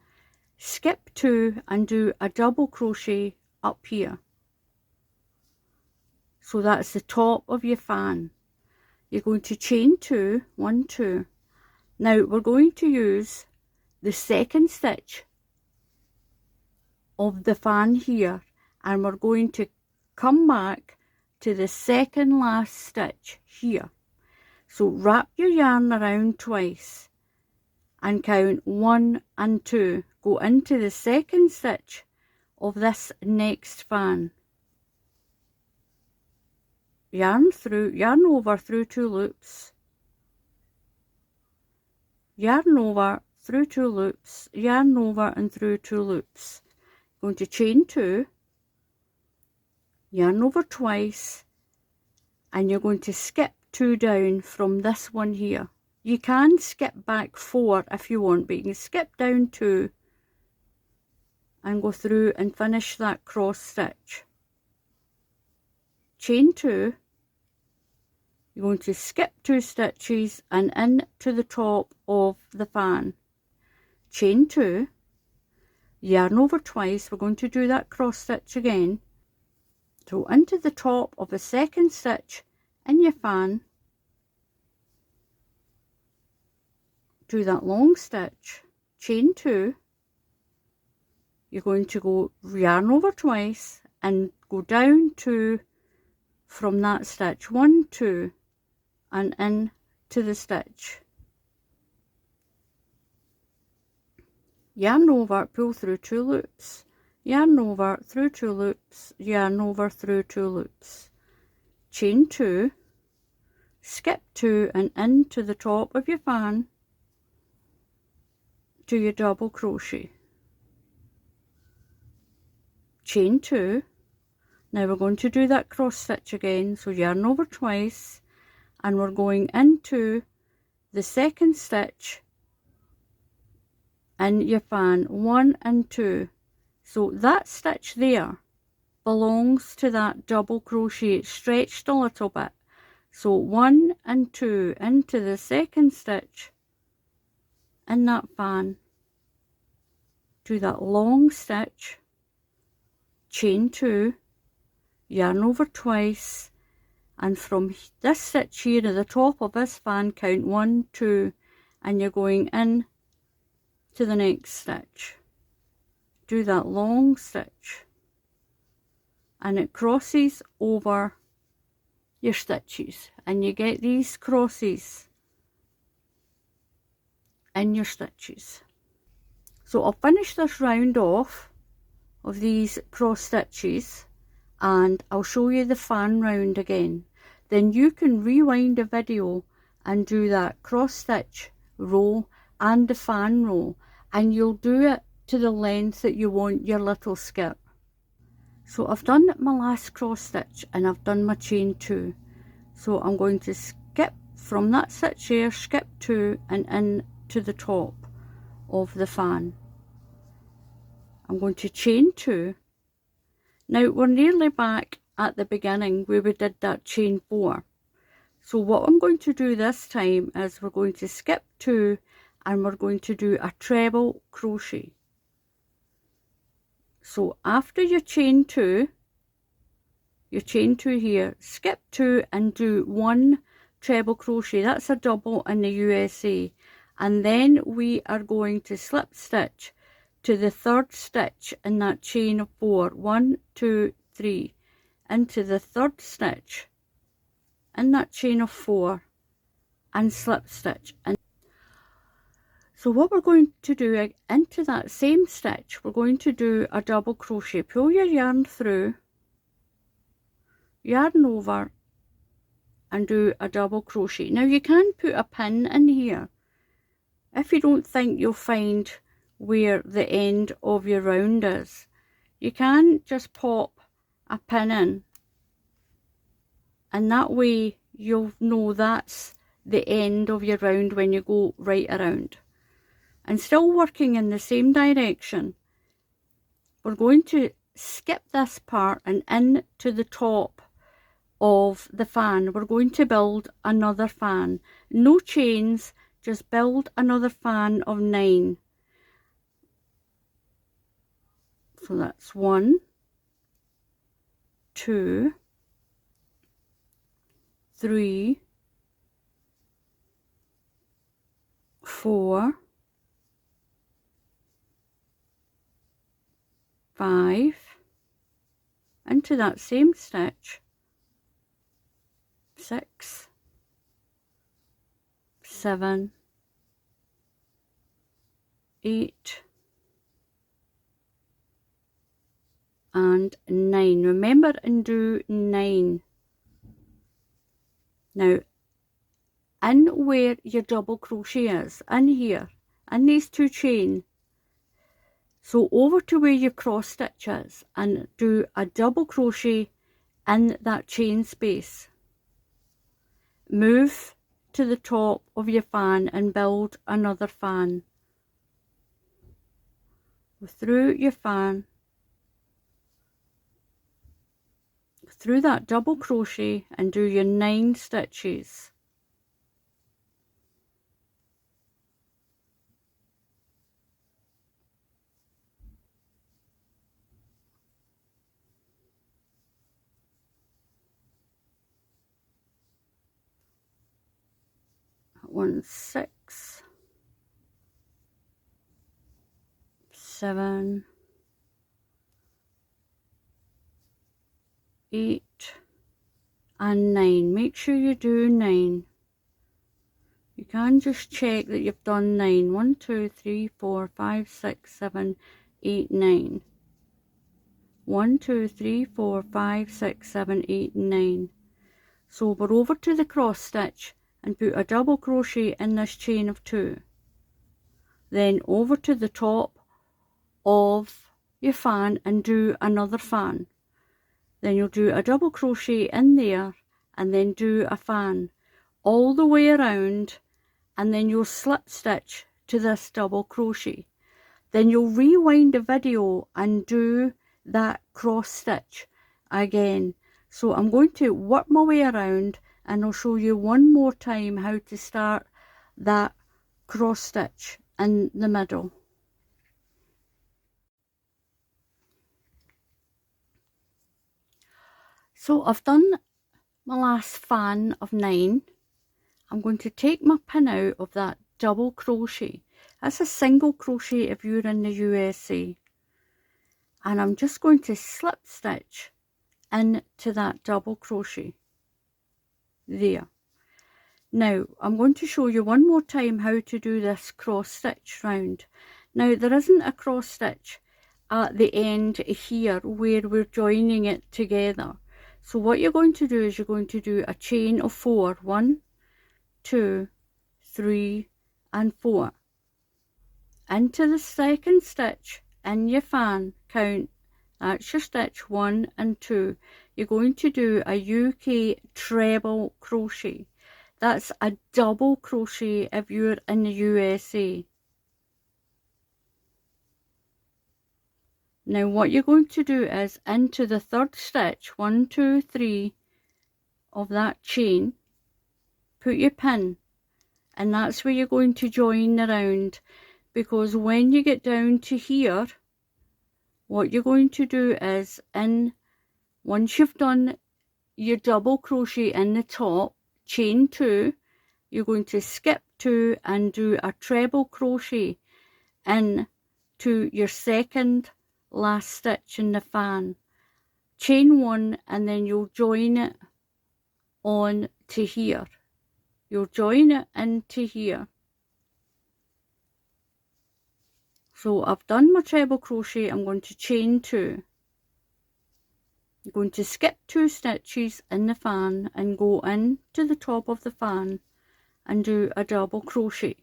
Skip 2 and do a double crochet up here. So that's the top of your fan. You're going to chain 2, 1, 2. Now we're going to use the second stitch of the fan here, and we're going to come back to the second last stitch here. So wrap your yarn around twice and count 1 and 2. Go into the second stitch of this next fan. Yarn over through 2 loops. Yarn over through 2 loops, yarn over and through 2 loops. Going to chain 2, yarn over twice, and you're going to skip 2 down from this one here. You can skip back 4 if you want, but you can skip down 2 and go through and finish that cross stitch. Chain 2, you're going to skip 2 stitches and in to the top of the fan. Chain 2, yarn over twice, we're going to do that cross stitch again. So into the top of the second stitch in your fan, do that long stitch, chain 2, you're going to go yarn over twice and go down 2 from that stitch, 1, 2, and in to the stitch. Yarn over, pull through 2 loops, yarn over through 2 loops, yarn over through 2 loops, chain 2, skip 2 and into the top of your fan to your double crochet. Chain 2. Now we're going to do that cross stitch again, so yarn over twice and we're going into the second stitch in your fan, 1 and 2. So that stitch there belongs to that double crochet. It's stretched a little bit. So 1 and 2 into the second stitch in that fan. Do that long stitch, chain 2, yarn over twice, and from this stitch here at the top of this fan, count 1, 2, and you're going in to the next stitch. Do that long stitch and it crosses over your stitches and you get these crosses in your stitches. So I'll finish this round off of these cross stitches and I'll show you the fan round again. Then you can rewind the video and do that cross stitch row and the fan row, and you'll do it to the length that you want your little skirt. So I've done my last cross stitch and I've done my chain 2. So I'm going to skip from that stitch here, skip 2 and in to the top of the fan. I'm going to chain 2. Now we're nearly back at the beginning where we did that chain 4. So what I'm going to do this time is we're going to skip 2 and we're going to do a treble crochet. So after your chain 2 here, skip 2 and do 1 treble crochet. That's a double in the USA. and then we are going to slip stitch to the third stitch in that chain of 4. 1, 2, 3, into the third stitch in that chain of 4 and slip stitch. And so what we're going to do into that same stitch, we're going to do a double crochet. Pull your yarn through, yarn over, and do a double crochet. Now you can put a pin in here if you don't think you'll find where the end of your round is. You can just pop a pin in, and that way you'll know that's the end of your round when you go right around. And still working in the same direction, we're going to skip this part and into the top of the fan we're going to build another fan. No chains, just build another fan of 9. So that's 1, 2, 3, 4, 5, into that same stitch, 6, 7, 8, and 9. Remember and do 9. Now, in where your double crochet is, in here, in these 2 chains, so over to where your cross stitch is, and do a double crochet in that chain space. Move to the top of your fan and build another fan. Go through your fan, through that double crochet, and do your 9 stitches. One, 6, 7, 8, and 9. Make sure you do 9. You can just check that you've done 9. 1, 2, 3, 4, 5, 6, 7, 8, 9. 1, 2, 3, 4, 5, 6, 7, 8, 9. So we're over to the cross stitch and put a double crochet in this chain of 2. Then over to the top of your fan and do another fan. Then you'll do a double crochet in there and then do a fan all the way around, and then you'll slip stitch to this double crochet. Then you'll rewind the video and do that cross stitch again. So I'm going to work my way around, and I'll show you one more time how to start that cross stitch in the middle. So I've done my last fan of 9. I'm going to take my pin out of that double crochet. That's a single crochet if you're in the USA. And I'm just going to slip stitch into that double crochet there. Now I'm going to show you one more time how to do this cross stitch round. Now there isn't a cross stitch at the end here where we're joining it together. So what you're going to do is you're going to do a chain of 4. 1, 2, 3, and 4. Into the second stitch in your fan, count, that's your stitch 1 and 2. You're going to do a UK treble crochet. That's a double crochet if you're in the USA. Now what you're going to do is into the third stitch, 1, 2, 3 of that chain, put your pin, and that's where you're going to join the round, because when you get down to here, what you're going to do is, once you've done your double crochet in the top, chain 2 you're going to skip 2 and do a treble crochet in to your second last stitch in the fan. Chain 1 and then you'll join it on to here. You'll join it into here. So I've done my treble crochet, I'm going to chain 2. I'm going to skip 2 stitches in the fan and go in to the top of the fan and do a double crochet.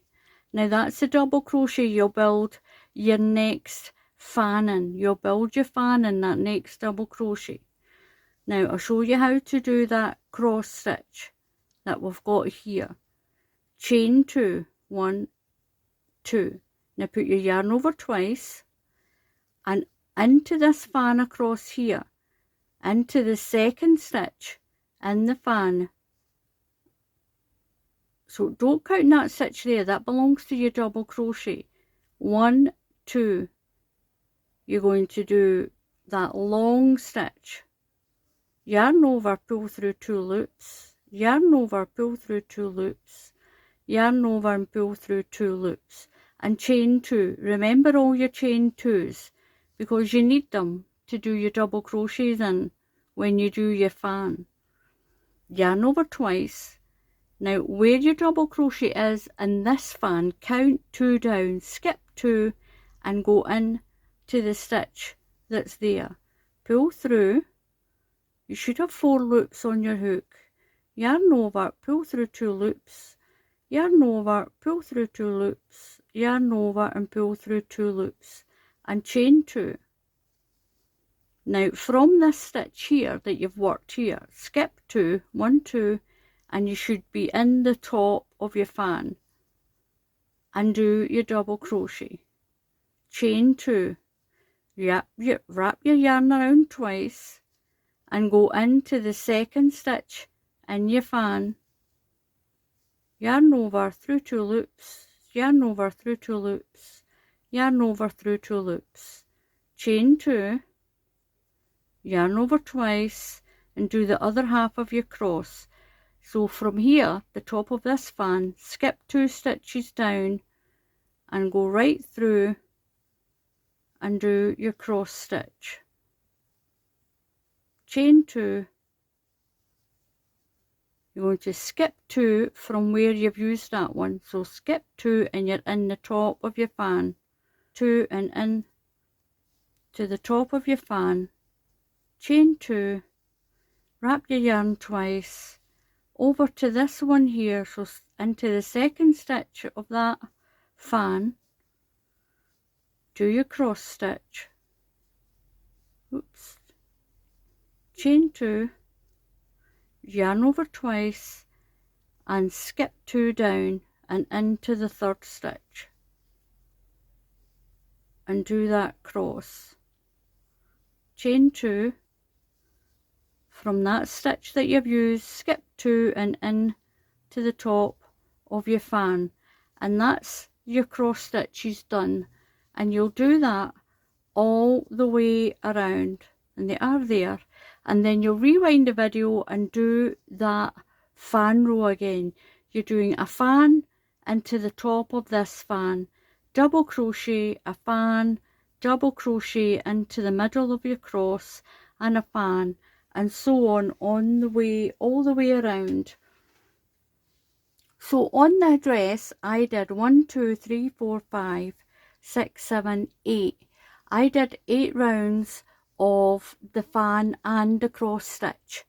Now that's the double crochet you'll build your next fan in. You'll build your fan in that next double crochet. Now I'll show you how to do that cross stitch that we've got here. Chain 2, 1, 2. Now put your yarn over twice and into this fan across here, into the second stitch in the fan. So don't count that stitch there, that belongs to your double crochet. 1, 2. You're going to do that long stitch. Yarn over, pull through 2 loops, yarn over, pull through 2 loops, yarn over and pull through 2 loops, and chain 2. Remember all your chain 2s because you need them to do your double crochets in when you do your fan. Yarn over twice. Now where your double crochet is in this fan, count 2 down, skip 2 and go in to the stitch that's there. Pull through. You should have 4 loops on your hook. Yarn over, pull through 2 loops, yarn over, pull through 2 loops, yarn over and pull through 2 loops and chain 2. Now from this stitch here that you've worked here, skip 2, 1, 2, and you should be in the top of your fan and do your double crochet. Chain 2, wrap your yarn around twice and go into the second stitch in your fan. Yarn over through 2 loops, yarn over through 2 loops, yarn over through 2 loops, chain 2, yarn over twice and do the other half of your cross. So from here, the top of this fan, skip 2 stitches down and go right through and do your cross stitch. Chain 2. You're going to skip 2 from where you've used that one. So skip 2 and you're in the top of your fan. 2 and in to the top of your fan. Chain 2. Wrap your yarn twice. Over to this one here. So into the second stitch of that fan. Do your cross stitch. Oops. Chain 2. Yarn over twice and skip 2 down and into the third stitch and do that cross. Chain 2. From that stitch that you've used, skip 2 and in to the top of your fan, and that's your cross stitches done, and you'll do that all the way around, and they are there. And then you'll rewind the video and do that fan row again. You're doing a fan into the top of this fan, double crochet, a fan, double crochet into the middle of your cross and a fan, and so on the way, all the way around. So on the dress I did 1, 2, 3, 4, 5, 6, 7, 8. I did 8 rounds of the fan and the cross stitch,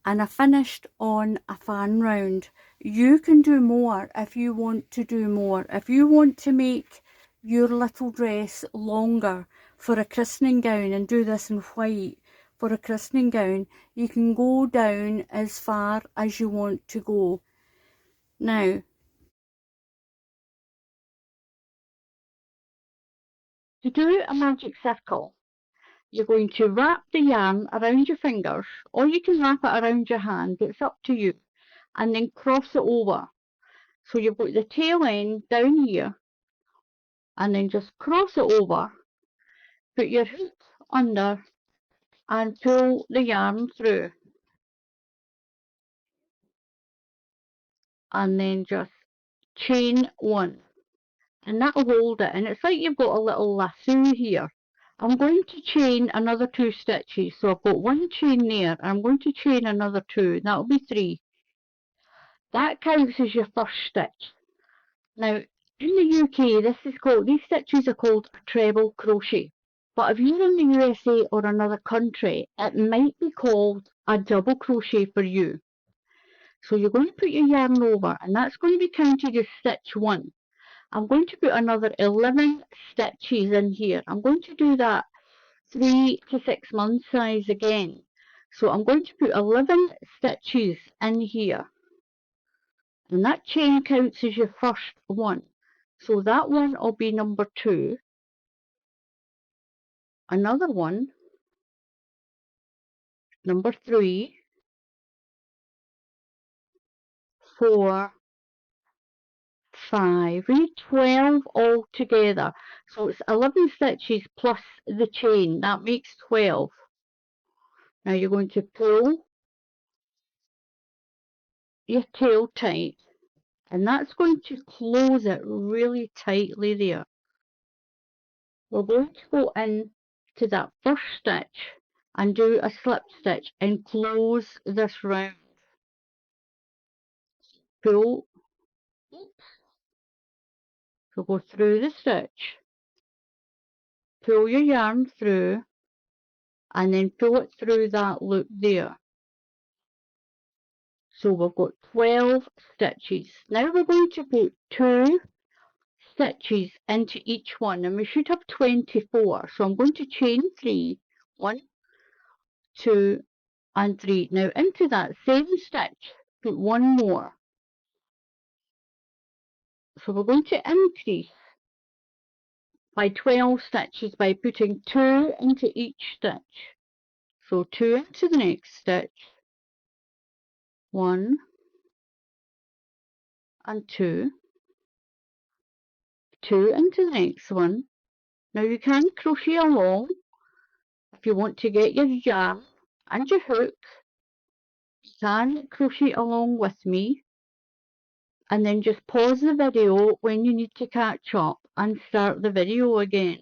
and I finished on a fan round. You can do more if you want to do more. If you want to make your little dress longer for a christening gown and do this in white for a christening gown, you can go down as far as you want to go. Now, to do a magic circle, you're going to wrap the yarn around your fingers, or you can wrap it around your hand, it's up to you, and then cross it over. So you've got the tail end down here, and then just cross it over, put your hook under, and pull the yarn through. and then just chain 1, and that'll hold it, and it's like you've got a little lasso here. I'm going to chain another 2 stitches, so I've got 1 chain there, and I'm going to chain another 2, that'll be 3. That counts as your first stitch. Now, in the UK, these stitches are called a treble crochet. But if you're in the USA or another country, it might be called a double crochet for you. So you're going to put your yarn over, and that's going to be counted as stitch 1. I'm going to put another 11 stitches in here. I'm going to do that 3 to 6 month size again. So I'm going to put 11 stitches in here. And that chain counts as your first one. So that one will be number 2. Another one, number 3, 4, 5. We need 12 all together. So it's 11 stitches plus the chain. That makes 12. Now you're going to pull your tail tight, and that's going to close it really tightly there. We're going to go in to that first stitch and do a slip stitch and close this round. Pull, so go through the stitch, pull your yarn through, and then pull it through that loop there. So we've got 12 stitches. Now we're going to put 2 stitches into each one, and we should have 24. So I'm going to chain 3, 1, 2, and 3. Now into that same stitch, put 1 more. So we're going to increase by 12 stitches by putting 2 into each stitch. So 2 into the next stitch, 1 and 2, 2 into the next one. Now you can crochet along if you want to get your yarn and your hook. You can crochet along with me, and then just pause the video when you need to catch up and start the video again.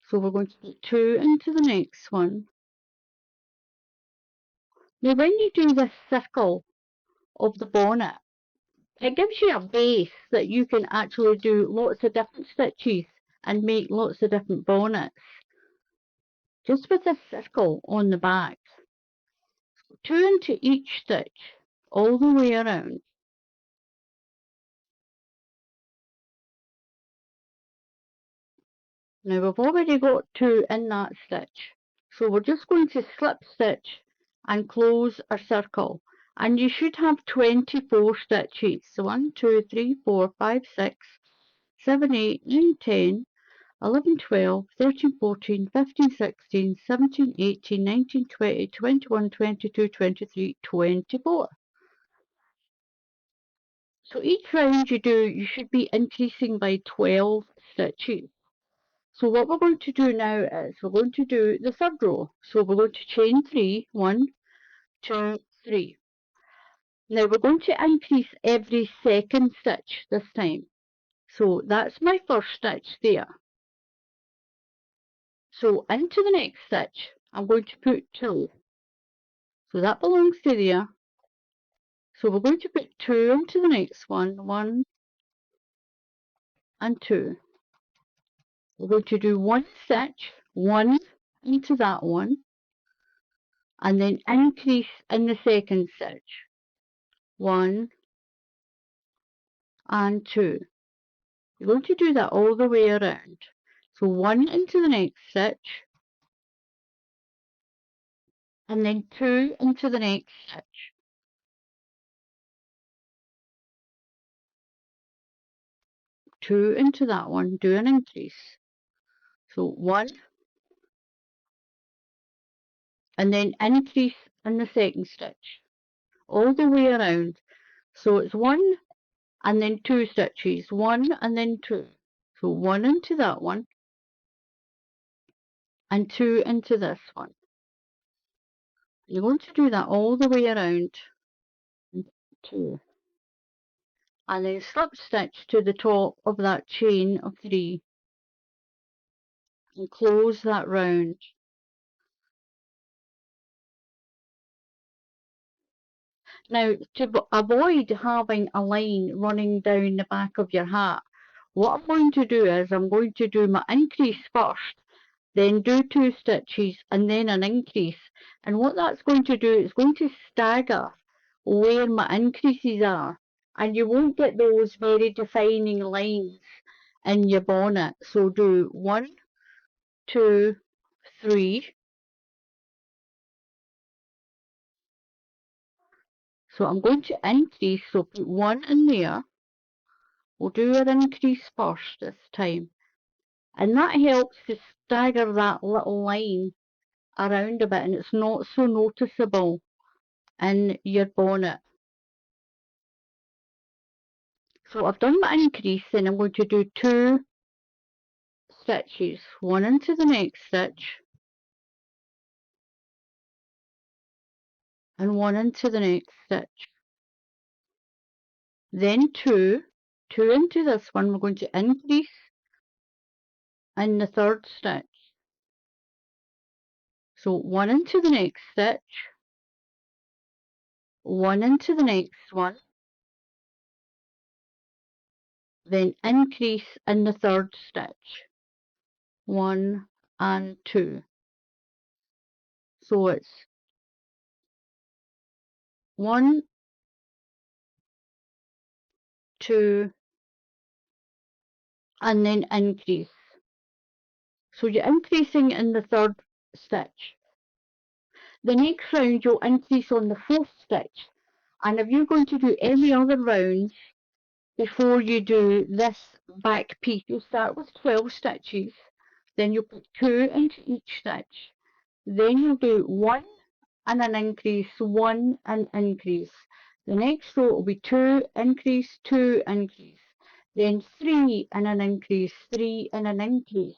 So we're going to put 2 into the next one. Now when you do this circle of the bonnet, it gives you a base that you can actually do lots of different stitches and make lots of different bonnets. Just with this circle on the back. 2 into each stitch all the way around. Now we've already got 2 in that stitch, so we're just going to slip stitch and close our circle, and you should have 24 stitches. So 1, 2, 3, 4, 5, 6, 7, 8, 9, 10, 11, 12, 13, 14, 15, 16, 17, 18, 19, 20, 21, 22, 23, 24. So each round you do, you should be increasing by 12 stitches. So what we're going to do now is we're going to do the third row. So we're going to chain 3, 1, 2, 3. Now we're going to increase every second stitch this time. So that's my first stitch there. So into the next stitch, I'm going to put 2. So that belongs to there. So we're going to put 2 into the next one, 1 and 2. We're going to do 1 stitch, 1 into that one, and then increase in the second stitch, 1 and 2. You're going to do that all the way around. So 1 into the next stitch, and then 2 into the next stitch. 2 into that one, do an increase. So 1, and then increase in the second stitch, all the way around. So it's 1 and then 2 stitches, 1 and then 2. So 1 into that one, and 2 into this one. You're going to do that all the way around. 2. and then slip stitch to the top of that chain of 3 and close that round. Now, to avoid having a line running down the back of your hat, what I'm going to do is I'm going to do my increase first, then do 2 stitches and then an increase. And what that's going to do is going to stagger where my increases are, and you won't get those very defining lines in your bonnet. So do 1, 2, 3. So I'm going to increase, so put 1 in there. We'll do our increase first this time. And that helps to stagger that little line around a bit, and it's not so noticeable in your bonnet. So I've done my increase, and I'm going to do 2 stitches, 1 into the next stitch and 1 into the next stitch. Then 2 into this one. We're going to increase in the 3rd stitch. So 1 into the next stitch, 1 into the next one, then increase in the 3rd stitch, 1 and 2. So it's 1, 2, and then increase. So you're increasing in the 3rd stitch. The next round you'll increase on the 4th stitch, and if you're going to do any other rounds before you do this back piece, you'll start with 12 stitches, then you'll put 2 into each stitch, then you'll do 1 and an increase, 1 and increase. The next row will be 2 increase, 2 increase, then 3 and an increase, 3 and an increase.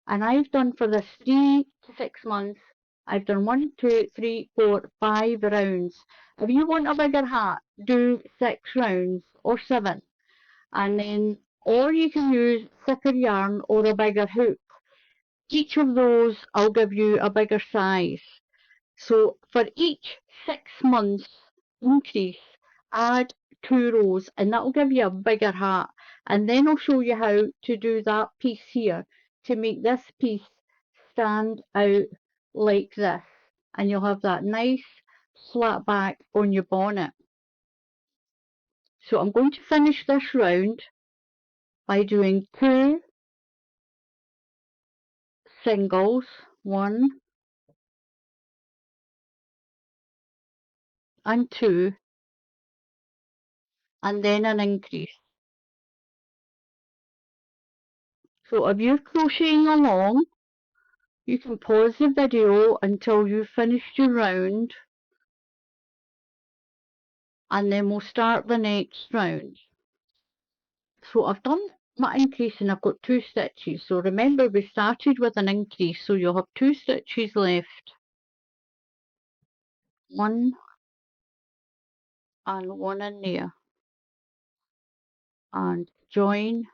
And I've done for this 3 to 6 months, I've done 1, 2, 3, 4, 5 rounds. If you want a bigger hat, do 6 rounds or 7. And then, or you can use thicker yarn or a bigger hook. Each of those I'll give you a bigger size. So for each 6 months increase, add 2 rows, and that'll give you a bigger hat. And then I'll show you how to do that piece here to make this piece stand out like this, and you'll have that nice flat back on your bonnet. So I'm going to finish this round by doing 2 singles, 1 and 2, and then an increase. So if you're crocheting along, you can pause the video until you've finished your round, and then we'll start the next round. So I've done my increase and I've got 2 stitches. So remember, we started with an increase, so you'll have 2 stitches left. 1 and 1 in there. And join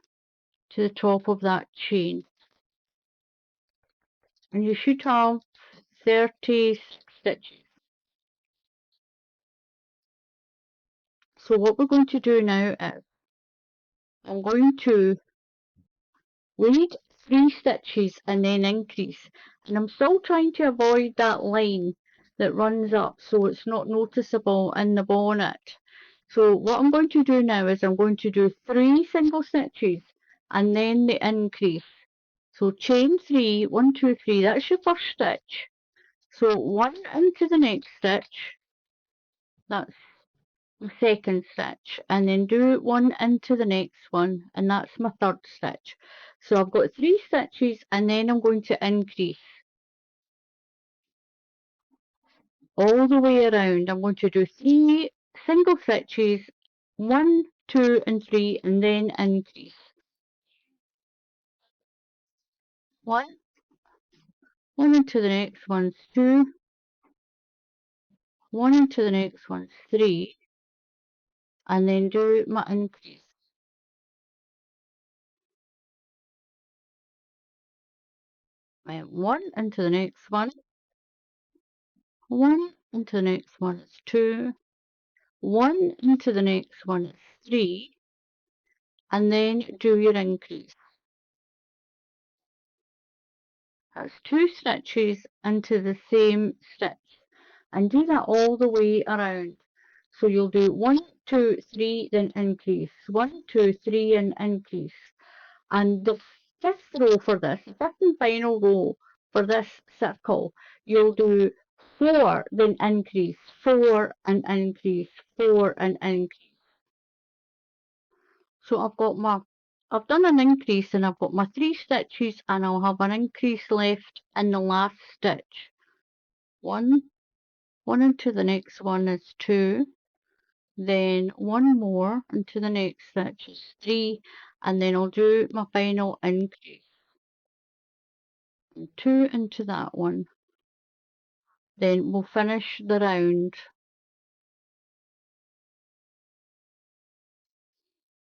to the top of that chain. And you should have 36 stitches. So what we're going to do now is I'm going to lead 3 stitches and then increase, and I'm still trying to avoid that line that runs up so it's not noticeable in the bonnet. So what I'm going to do now is I'm going to do 3 single stitches and then the increase. So chain 3, 1, 2, 3, that's your first stitch. So 1 into the next stitch, that's the 2nd stitch, and then do 1 into the next one, and that's my 3rd stitch. So I've got 3 stitches, and then I'm going to increase all the way around. I'm going to do 3 single stitches, 1, 2 and 3, and then increase. 1 into the next one's 2, 1 into the next one's 3, and then do my increase. One into the next one, one into the next one is 2, one into the next one is 3, and then do your increase. That's 2 stitches into the same stitch, and do that all the way around. So you'll do 1, 2, 3, then increase, 1, 2, 3, and increase. And the fifth row for this, the fifth and final row for this circle, you'll do 4, then increase, 4 and increase, 4 and increase. So I've done an increase and I've got my 3 stitches and I'll have an increase left in the last stitch. 1, 1 into the next one is 2, then 1 more into the next stitch is 3, and then I'll do my final increase. 2 into that one, then we'll finish the round.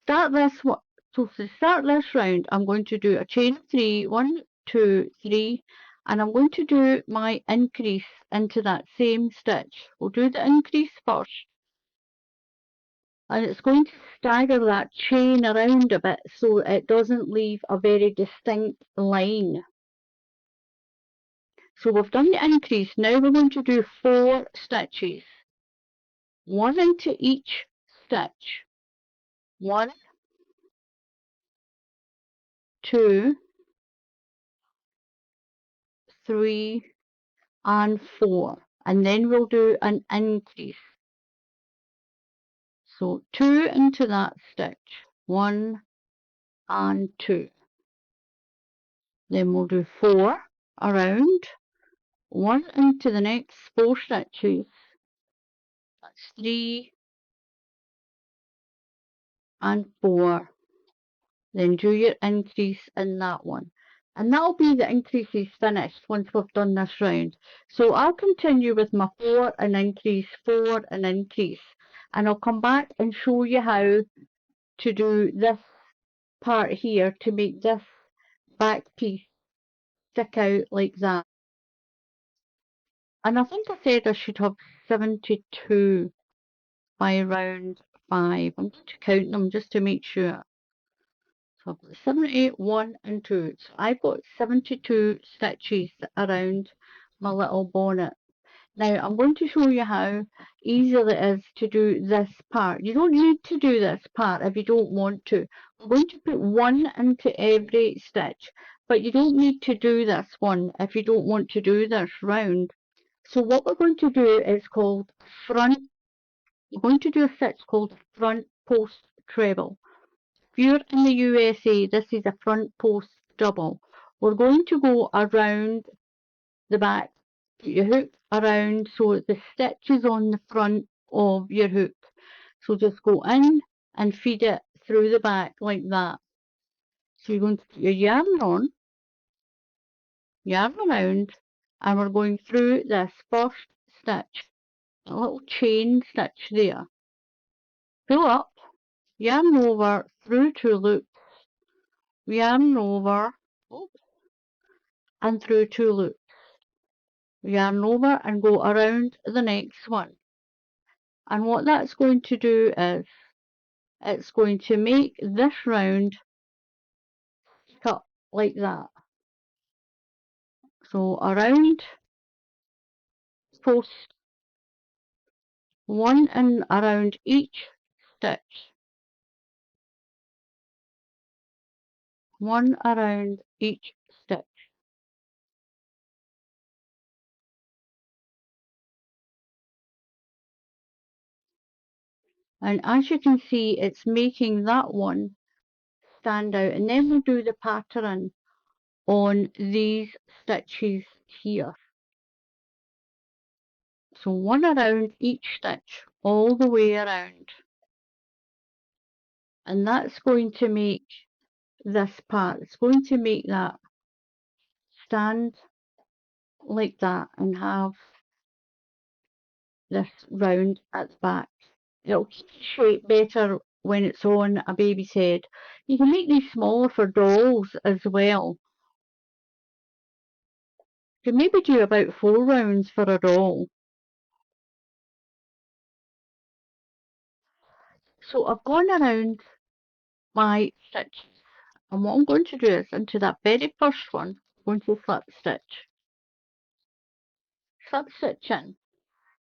So to start this round, I'm going to do a chain of 3, 1, 2, 3, and I'm going to do my increase into that same stitch. We'll do the increase first, and it's going to stagger that chain around a bit so it doesn't leave a very distinct line. So we've done the increase. Now we're going to do 4 stitches, 1 into each stitch. 1, 2, 3, and 4, and then we'll do an increase. So 2 into that stitch, 1 and 2. Then we'll do 4 around, 1 into the next 4 stitches, that's 3 and 4. Then do your increase in that one. And that'll be the increases finished once we've done this round. So I'll continue with my 4 and increase, 4 and increase. And I'll come back and show you how to do this part here to make this back piece stick out like that. And I think I said I should have 72 by round 5. I'm going to count them just to make sure. So I've got 78, 1 and 2. So I've got 72 stitches around my little bonnet. Now I'm going to show you how easy it is to do this part. You don't need to do this part if you don't want to. I'm going to put 1 into every stitch, but you don't need to do this one if you don't want to do this round. So what we're going to do is called front. We're going to do a stitch called front post treble. If you're in the USA, this is a front post double. We're going to go around the back, put your hook around so the stitch is on the front of your hook. So just go in and feed it through the back like that. So you're going to put your yarn on, yarn around, and we're going through this first stitch, a little chain stitch there. Pull up, yarn over, through 2 loops, yarn over, and through 2 loops. Yarn over and go around the next one. And what that's going to do is it's going to make this round cut like that. So around post, 1 and around each stitch, 1 around each stitch. And as you can see, it's making that one stand out. And then we'll do the pattern on these stitches here. So 1 around each stitch, all the way around. And that's going to make this part, it's going to make that stand like that and have this round at the back. It'll keep the shape better when it's on a baby's head. You can make these smaller for dolls as well. You can maybe do about 4 rounds for a doll. So I've gone around my stitches, and what I'm going to do is into that very first one, I'm going to slip stitch in.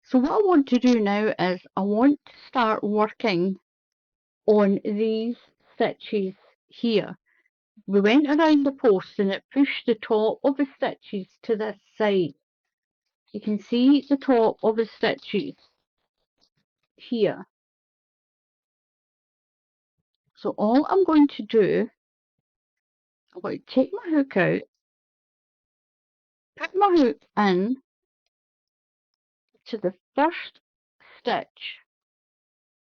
So what I want to do now is I want to start working on these stitches here. We went around the post and it pushed the top of the stitches to this side. You can see the top of the stitches here. So all I'm going to do, I'm going to take my hook out, put my hook in to the first stitch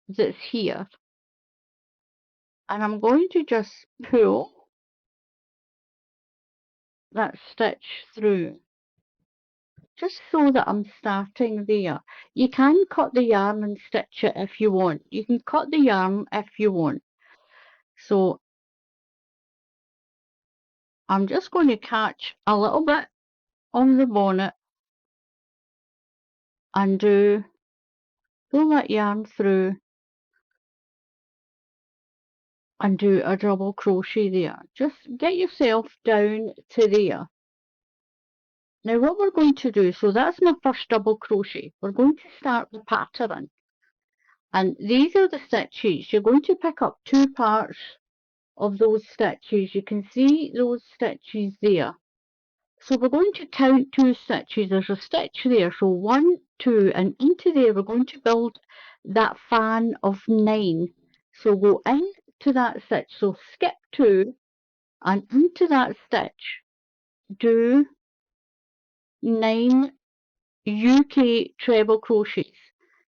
that's here, and I'm going to just pull that stitch through, just so that I'm starting there. You can cut the yarn and stitch it if you want. You can cut the yarn if you want. So I'm just going to catch a little bit on the bonnet and pull that yarn through and do a double crochet there. Just get yourself down to there. Now what we're going to do, so that's my first double crochet. We're going to start the pattern. And these are the stitches. You're going to pick up 2 parts of those stitches. You can see those stitches there. So we're going to count 2 stitches. There's a stitch there. So 1, 2, and into there we're going to build that fan of 9. So go into that stitch. So skip 2 and into that stitch do 9 UK treble crochets.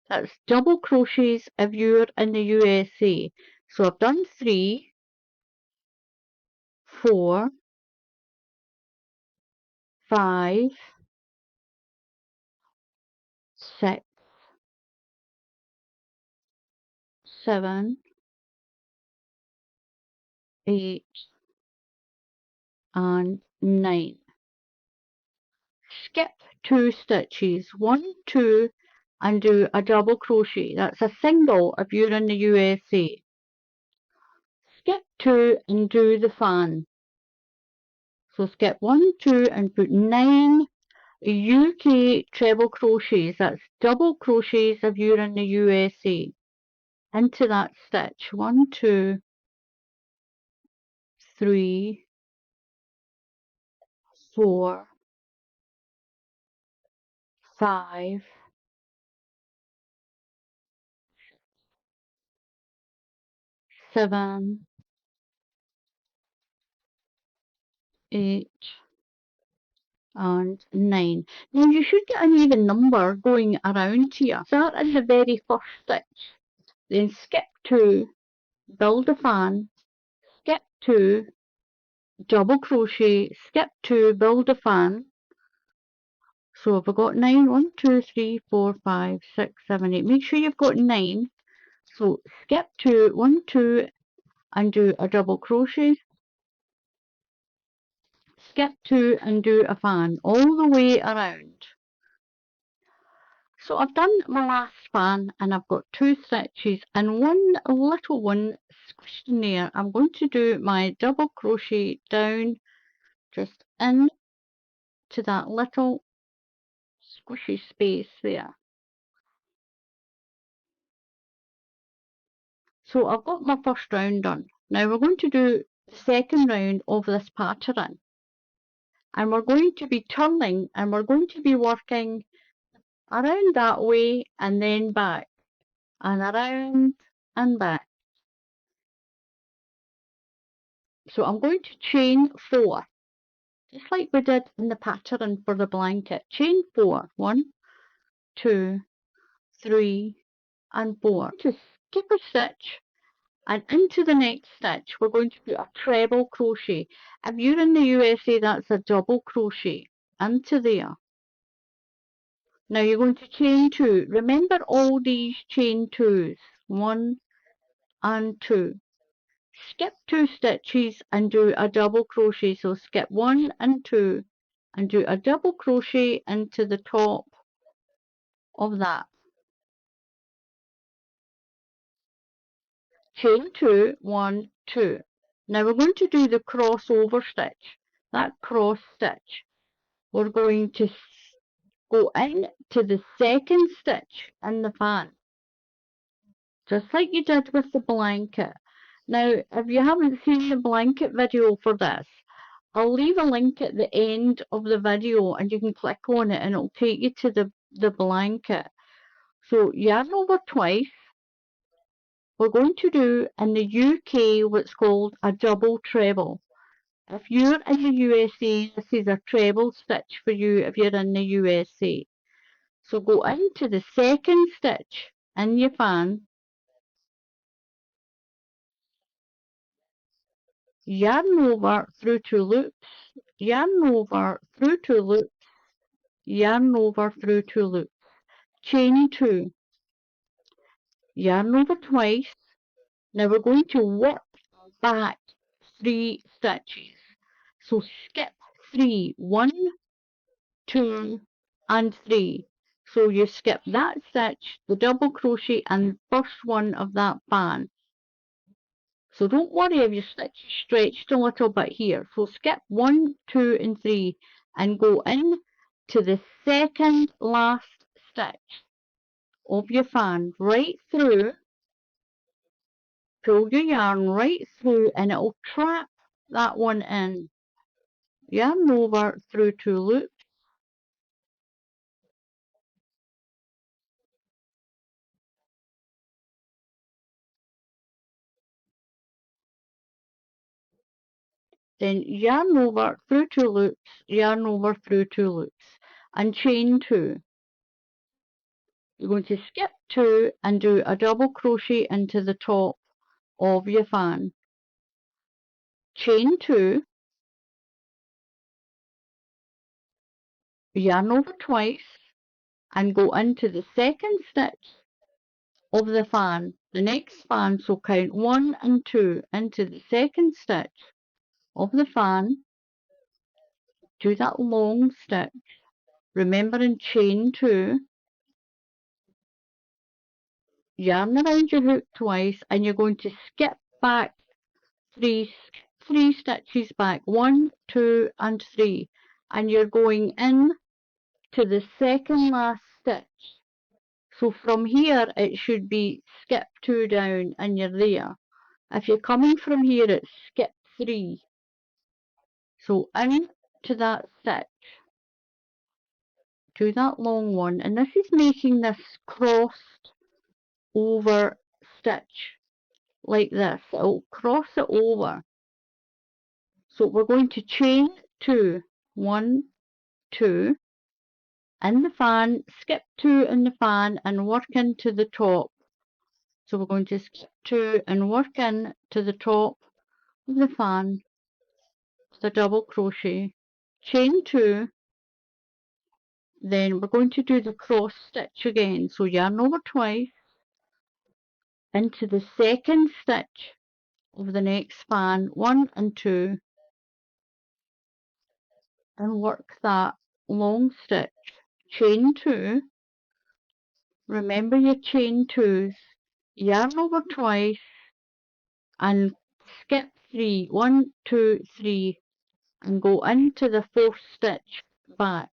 That's double crochets if you're in the USA. So I've done 3, 4, 5, 6, 7, 8, and 9. Skip 2 stitches, 1, 2, and do a double crochet. That's a single if you're in the USA. Skip 2 and do the fan. So skip 1, 2, and put 9 UK treble crochets. That's double crochets if you're in the USA. Into that stitch. 1, 2, 3, 4, 5, 7, 8, and 9. Now you should get an even number going around here. Start in the very first stitch, then skip 2, build a fan, skip 2, double crochet, skip 2, build a fan. So if I've got 9, 1, 2, 3, 4, 5, 6, 7, 8. Make sure you've got 9. So skip 2, 1, 2, and do a double crochet. Skip 2 and do a fan all the way around. So I've done my last fan and I've got 2 stitches and one little one squished in there. I'm going to do my double crochet down just in to that little squishy space there. So I've got my first round done. Now we're going to do the second round of this pattern. And we're going to be turning and we're going to be working around that way and then back. And around and back. So I'm going to chain 4. Just like we did in the pattern for the blanket. Chain 4. 1, 2, 3, and 4. Just skip a stitch. And into the next stitch, we're going to put a treble crochet. If you're in the USA, that's a double crochet into there. Now you're going to chain 2. Remember all these chain 2s, 1 and 2. Skip 2 stitches and do a double crochet. So skip 1 and 2 and do a double crochet into the top of that. Chain 2, 1, 2. Now we're going to do the crossover stitch. That cross stitch. We're going to go in to the second stitch in the fan, just like you did with the blanket. Now, if you haven't seen the blanket video for this, I'll leave a link at the end of the video and you can click on it and it'll take you to the blanket. So yarn over twice. We're going to do in the UK what's called a double treble. If you're in the USA, this is a treble stitch for you if you're in the USA. So go into the second stitch in your fan, yarn over through 2 loops, yarn over through 2 loops, yarn over through 2 loops, chain 2, yarn over twice. Now we're going to work back 3 stitches. So skip 3, 1, 2 and 3. So you skip that stitch, the double crochet and first one of that fan. So don't worry if your stitch is stretched a little bit here. So skip 1, 2 and 3 and go in to the second last stitch of your fan right through. Pull your yarn right through and it'll trap that one in. Yarn over through 2 loops, then yarn over through 2 loops, yarn over through 2 loops and chain 2. You're going to skip 2 and do a double crochet into the top of your fan. Chain 2, yarn over twice and go into the second stitch of the fan, the next fan. So count 1 and 2 into the second stitch of the fan, do that long stitch, remembering chain 2, yarn around your hook twice and you're going to skip back 3 stitches back, 1, 2 and 3, and you're going in to the second last stitch. So from here it should be skip 2 down and you're there. If you're coming from here it's skip 3. So in to that stitch, do that long one, and this is making this crossed over stitch like this. It'll cross it over. So we're going to chain 2, 1, 2 in the fan, skip 2 in the fan and work into the top. So we're going to skip 2 and work in to the top of the fan with a double crochet, chain 2, then we're going to do the cross stitch again. So yarn over twice into the second stitch of the next fan, 1 and 2, and work that long stitch, chain 2. Remember your chain 2s, yarn over twice and skip 3, 1, 2, 3 and go into the fourth stitch back,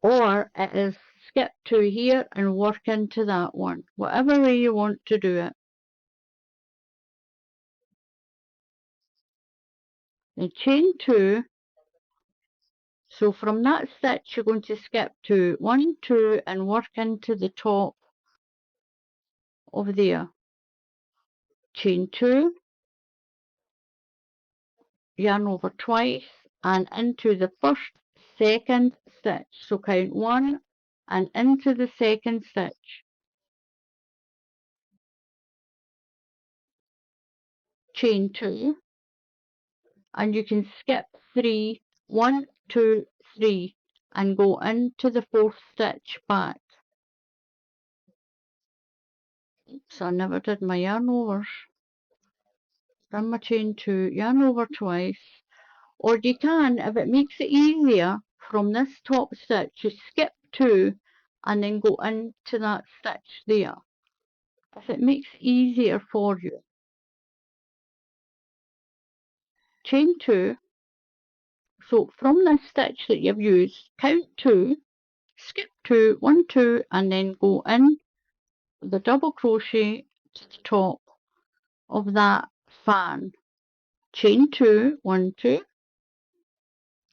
or it is skip 2 here and work into that one, whatever way you want to do it. Then chain 2, so from that stitch you're going to skip 2, 1, 2 and work into the top of there, chain 2, yarn over twice and into the first second stitch. So count 1 and into the second stitch, chain 2, and you can skip 3, 1, 2, 3 and go into the 4th stitch back. So I never did my yarn overs. Run my chain 2, yarn over twice, or you can, if it makes it easier, from this top stitch, you skip 2 and then go into that stitch there. If it makes it easier for you. Chain 2, so from this stitch that you've used, count 2, skip 2, 1, 2, and then go in the double crochet to the top of that fan. Chain 2, 1, 2,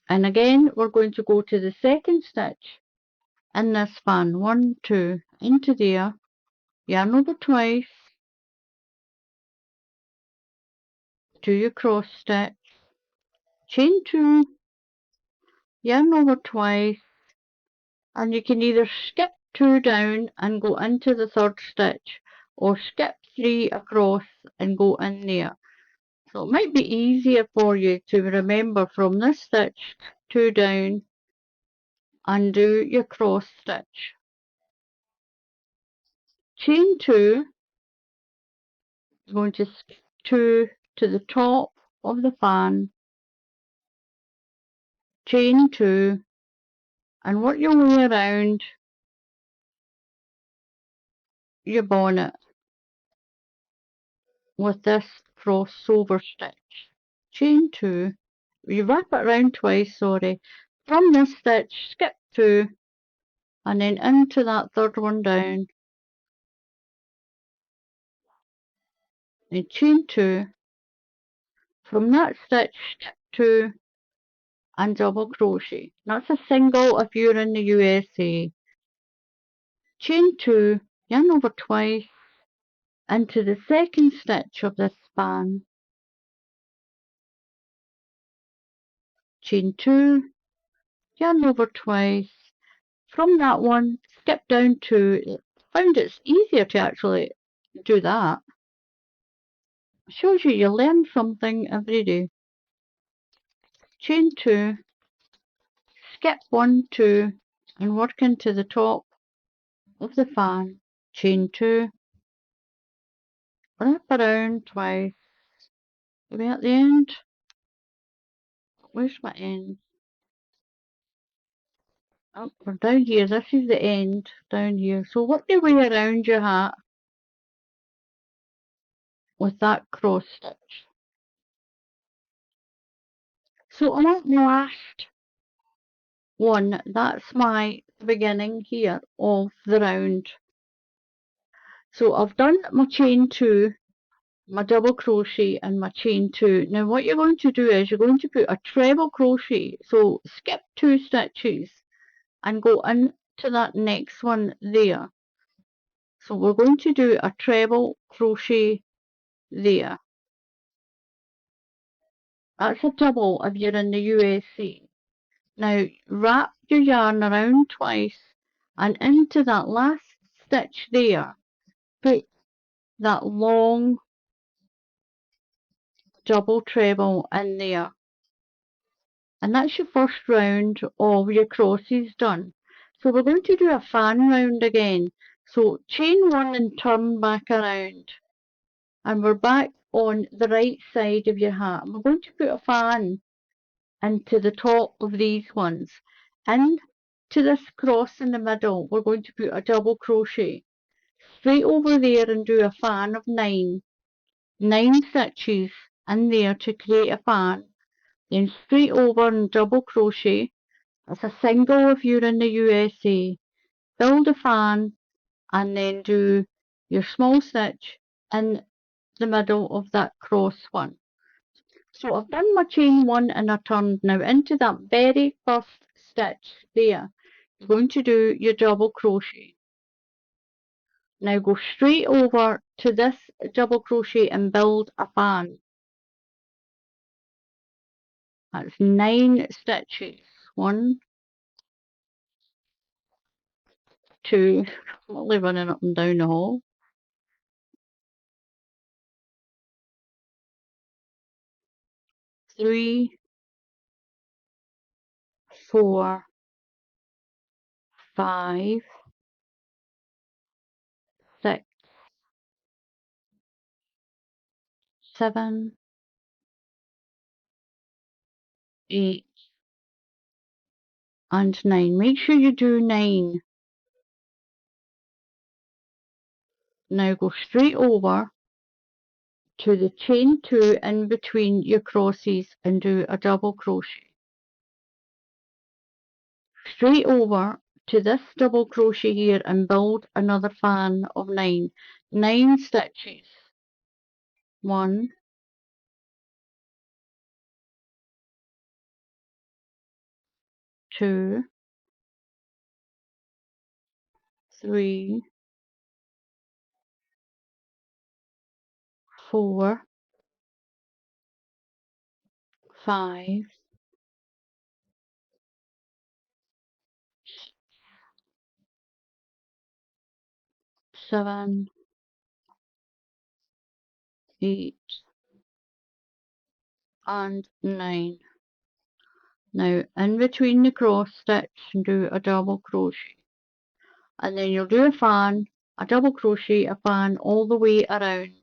and again we're going to go to the 2nd stitch in this fan, 1, 2, into there, yarn over twice, do your cross stitch, chain 2, yarn over twice, and you can either skip 2 down and go into the 3rd stitch, or skip 3 across and go in there. So it might be easier for you to remember from this stitch, 2 down, and do your cross stitch. Chain 2, you're going to skip 2 to the top of the fan, chain 2, and work your way around your bonnet with this crossover stitch. Chain 2, you wrap it around twice, sorry. From this stitch, skip 2, and then into that 3rd one down, and chain 2. From that stitch, skip 2, and double crochet. That's a single if you're in the USA. Chain 2, yarn over twice, into the 2nd stitch of this span. Chain 2, yarn over twice. From that one, skip down 2. Found it's easier to actually do that. Shows you learn something every day. Chain 2, skip 1, 2, and work into the top of the fan. Chain 2, wrap around twice. Are we at the end? Where's my end? Oh, we're down here. This is the end down here. So work your way around your hat with that cross stitch. So on that last one, that's my beginning here of the round. So I've done my chain 2, my double crochet and my chain 2. Now what you're going to do is you're going to put a treble crochet. So skip 2 stitches and go into that next one there. So we're going to do a treble crochet there. That's a double if you're in the USA. Now wrap your yarn around twice and into that last stitch there, put that long double treble in there. And that's your first round of your crosses done. So we're going to do a fan round again. So chain 1 and turn back around. And we're back on the right side of your hat. And we're going to put a fan into the top of these ones. And to this cross in the middle, we're going to put a double crochet. Straight over there and do a fan of 9. 9 stitches in there to create a fan. Then straight over and double crochet. That's a single if you're in the USA. Build a fan and then do your small stitch in the middle of that cross one. So I've done my chain 1 and I turned now into that very first stitch there. You're going to do your double crochet. Now go straight over to this double crochet and build a fan. That's 9 stitches. 1, 2, I'm only running up and down the hole. 3, 4, 5, 6, 7, 8, and 9. Make sure you do 9. Now go straight over to the chain 2 in between your crosses and do a double crochet. Straight over to this double crochet here and build another fan of 9. 9 stitches. 1, 2, 3, 4, 5, 7, 8, and 9. Now in between the cross stitch do a double crochet, and then you'll do a fan, a double crochet, a fan all the way around,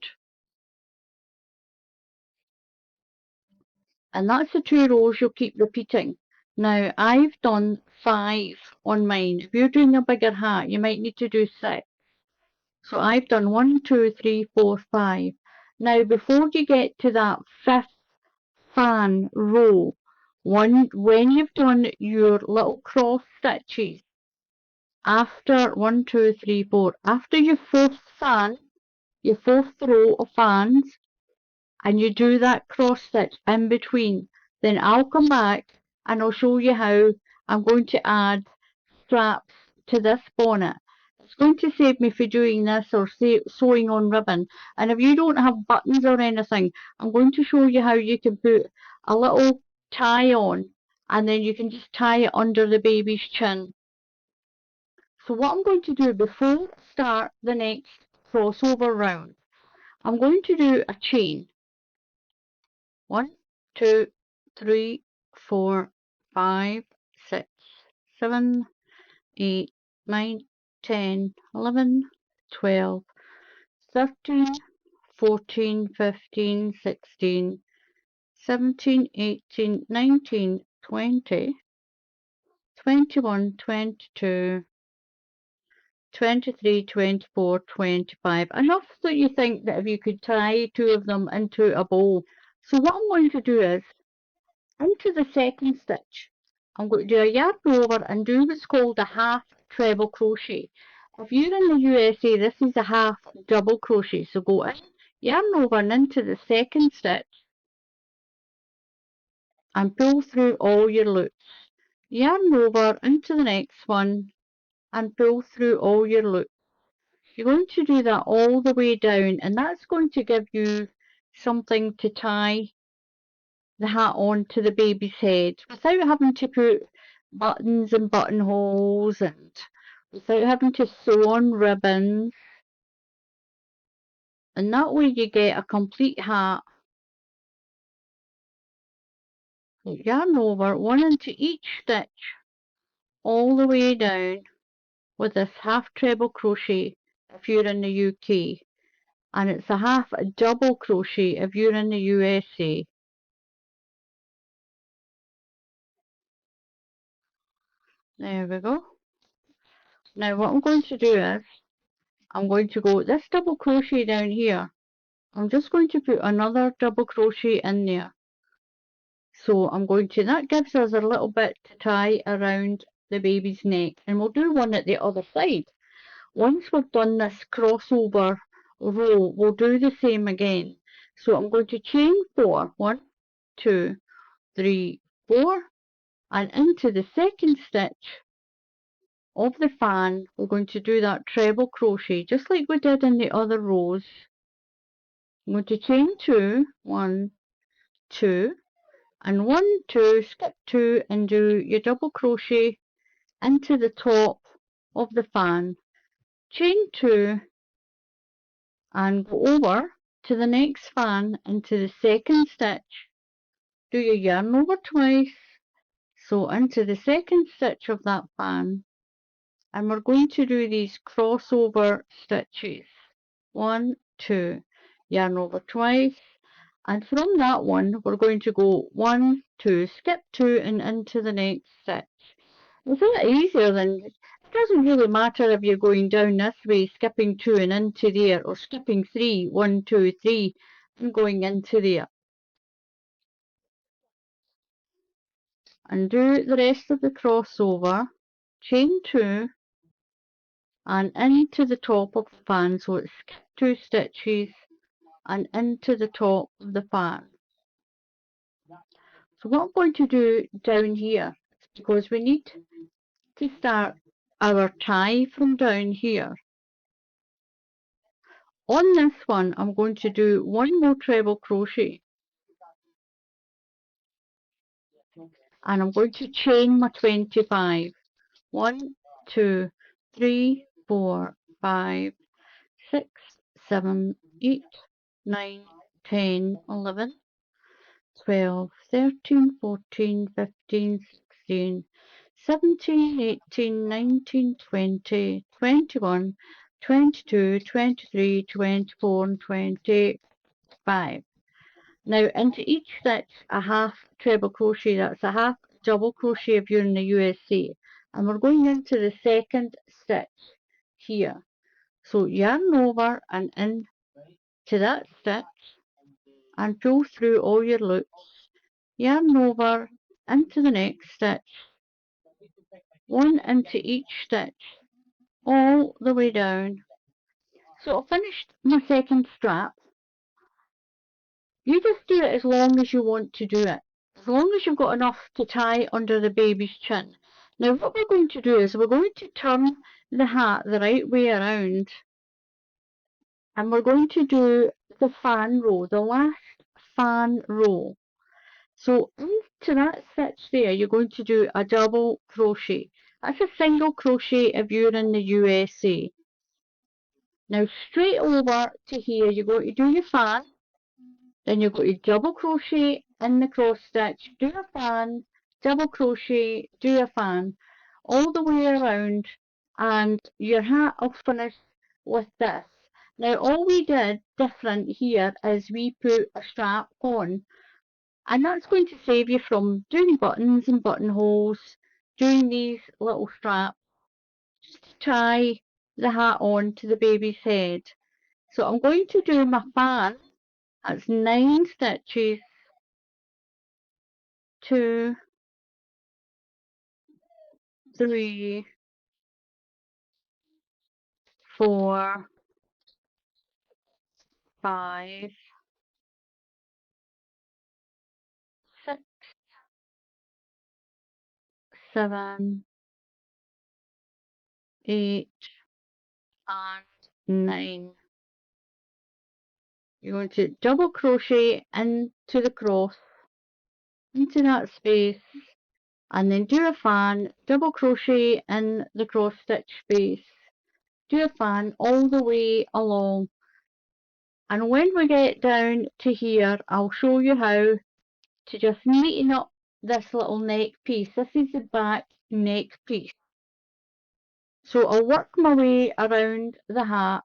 and that's the 2 rows you'll keep repeating. Now I've done 5 on mine. If you're doing a bigger hat you might need to do 6. So I've done 1, 2, 3, 4, 5. Now before you get to that 5th fan row, when you've done your little cross stitches, after 1, 2, 3, 4, after your 4th fan, your 4th row of fans, and you do that cross stitch in between, then I'll come back and I'll show you how I'm going to add straps to this bonnet. It's going to save me for doing this or sewing on ribbon. And if you don't have buttons or anything, I'm going to show you how you can put a little tie on, and then you can just tie it under the baby's chin. So what I'm going to do before I start the next crossover round, I'm going to do a chain. 1, 2, 3, 4, 5, 6, 7, 8, 9, 10, 11, 12, 13, 14, 15, 16, 17, 18, 19, 20, 21, 22, 23, 24, 25. Enough that you think that if you could tie 2 of them into a bow. So what I'm going to do is, into the second stitch, I'm going to do a yarn over and do what's called a half treble crochet. If you're in the USA, this is a half double crochet. So go in, yarn over and into the second stitch and pull through all your loops. Yarn over into the next one and pull through all your loops. You're going to do that all the way down, and that's going to give you something to tie the hat on to the baby's head without having to put buttons and buttonholes, and without having to sew on ribbons. And that way you get a complete hat. Yarn over, one into each stitch all the way down with this half treble crochet if you're in the UK, and it's a half double crochet if you're in the USA. There we go. Now what I'm going to do is, I'm going to go this double crochet down here. I'm just going to put another double crochet in there. So I'm going to, that gives us a little bit to tie around the baby's neck, and we'll do one at the other side. Once we've done this crossover row, we'll do the same again. So I'm going to chain 4, 1, 2, 3, 4, and into the second stitch of the fan, we're going to do that treble crochet, just like we did in the other rows. I'm going to chain 2, 1, 2, and 1, 2, skip 2, and do your double crochet into the top of the fan. Chain 2, and go over to the next fan into the second stitch. Do your yarn over twice, so into the second stitch of that fan, and we're going to do these crossover stitches. 1, 2, yarn over twice, and from that one we're going to go 1, 2, skip 2 and into the next stitch. It's a bit easier than, it doesn't really matter if you're going down this way, skipping 2 and into there, or skipping 3, 1, 2, 3, and going into there. And do the rest of the crossover, chain 2, and into the top of the fan, so it's skip 2 stitches and into the top of the fan. So what I'm going to do down here, because we need to start our tie from down here. On this one, I'm going to do one more treble crochet, and I'm going to chain my 25. 1, 2, 3, 4, 5, 6, 7, 8, 9, 10, 11, 12, 13, 14, 15, 16, 17, 18, 19, 20, 21, 22, 23, 24, and 25. Now into each stitch a half treble crochet, that's a half double crochet if you're in the USA, and we're going into the second stitch here. So yarn over and in to that stitch and pull through all your loops, yarn over into the next stitch, one into each stitch all the way down. So I've finished my second strap. You just do it as long as you want to do it, as long as you've got enough to tie under the baby's chin. Now what we're going to do is we're going to turn the hat the right way around, and we're going to do the fan row, the last fan row. So into that stitch there, you're going to do a double crochet. That's a single crochet if you're in the USA. Now straight over to here, you're going to do your fan. Then you're going to double crochet in the cross stitch, do a fan, double crochet, do a fan, all the way around, and your hat will finish with this. Now all we did different here is we put a strap on, and that's going to save you from doing buttons and buttonholes, doing these little straps, just to tie the hat on to the baby's head. So I'm going to do my fan. That's 9 stitches, 2, 3, 4, 5, 6, 7, 8, and 9. You're going to double crochet into the cross, into that space, and then do a fan, double crochet in the cross stitch space, do a fan all the way along. And when we get down to here, I'll show you how to just neaten up this little neck piece. This is the back neck piece. So I'll work my way around the hat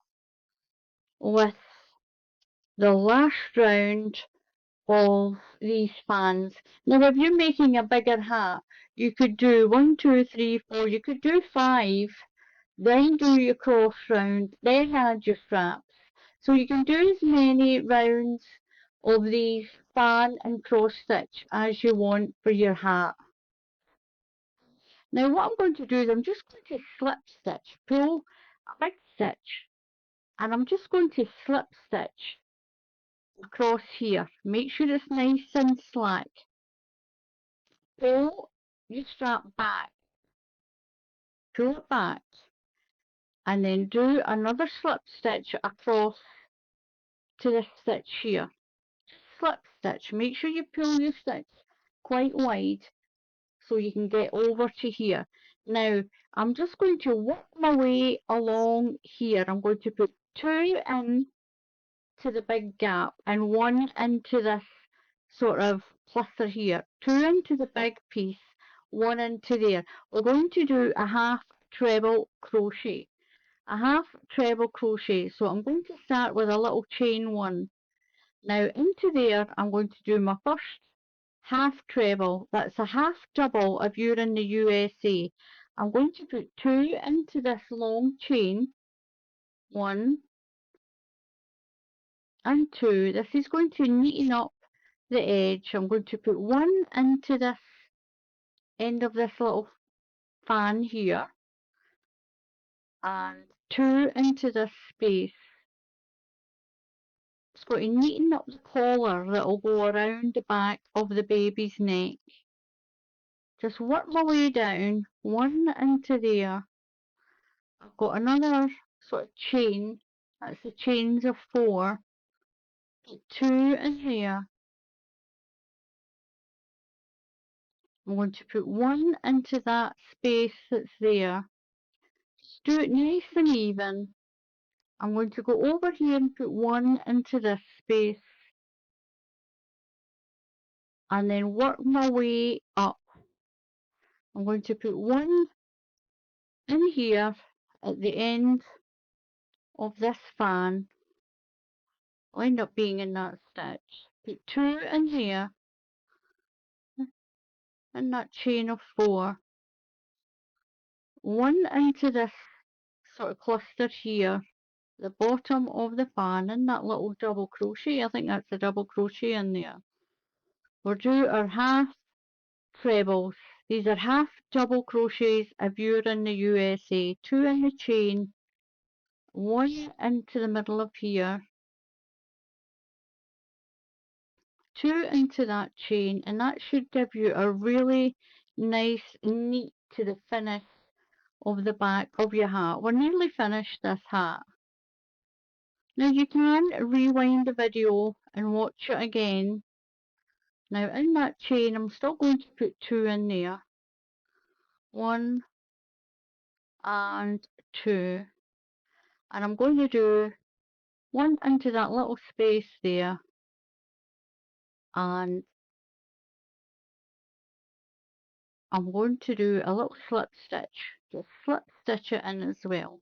with the last round of these fans. Now if you're making a bigger hat, you could do 1, 2, 3, 4, you could do 5, then do your cross round, then add your straps. So you can do as many rounds of these fan and cross stitch as you want for your hat. Now what I'm going to do is I'm just going to slip stitch, pull a big stitch, and I'm just going to slip stitch across here. Make sure it's nice and slack. Pull your strap back, pull it back, and then do another slip stitch across to this stitch here. Slip stitch, make sure you pull your stitch quite wide so you can get over to here. Now I'm just going to work my way along here. I'm going to put 2 in to the big gap and 1 into this sort of cluster here, 2 into the big piece, 1 into there. We're going to do a half treble crochet. A half treble crochet. So I'm going to start with a little chain one. Now into there I'm going to do my first half treble. That's a half double if you're in the USA. I'm going to put 2 into this long chain, 1 and 2. This is going to neaten up the edge. I'm going to put 1 into this end of this little fan here and 2 into this space. It's going to neaten up the collar that will go around the back of the baby's neck. Just work my way down, 1 into there. I've got another sort of chain, that's the chains of 4. Put 2 in there. I'm going to put 1 into that space that's there. Just do it nice and even. I'm going to go over here and put 1 into this space. And then work my way up. I'm going to put 1 in here at the end of this fan. I'll end up being in that stitch. Put 2 in here in that chain of 4. 1 into this sort of cluster here, the bottom of the fan, and that little double crochet. I think that's a double crochet in there. We'll do our half trebles. These are half double crochets if you're in the USA. 2 in the chain, 1 into the middle of here, 2 into that chain, and that should give you a really nice neat to the finish of the back of your hat. We're nearly finished this hat. Now you can rewind the video and watch it again. Now in that chain I'm still going to put 2 in there. 1 and 2. And I'm going to do 1 into that little space there. And I'm going to do a little slip stitch. Just slip stitch it in as well.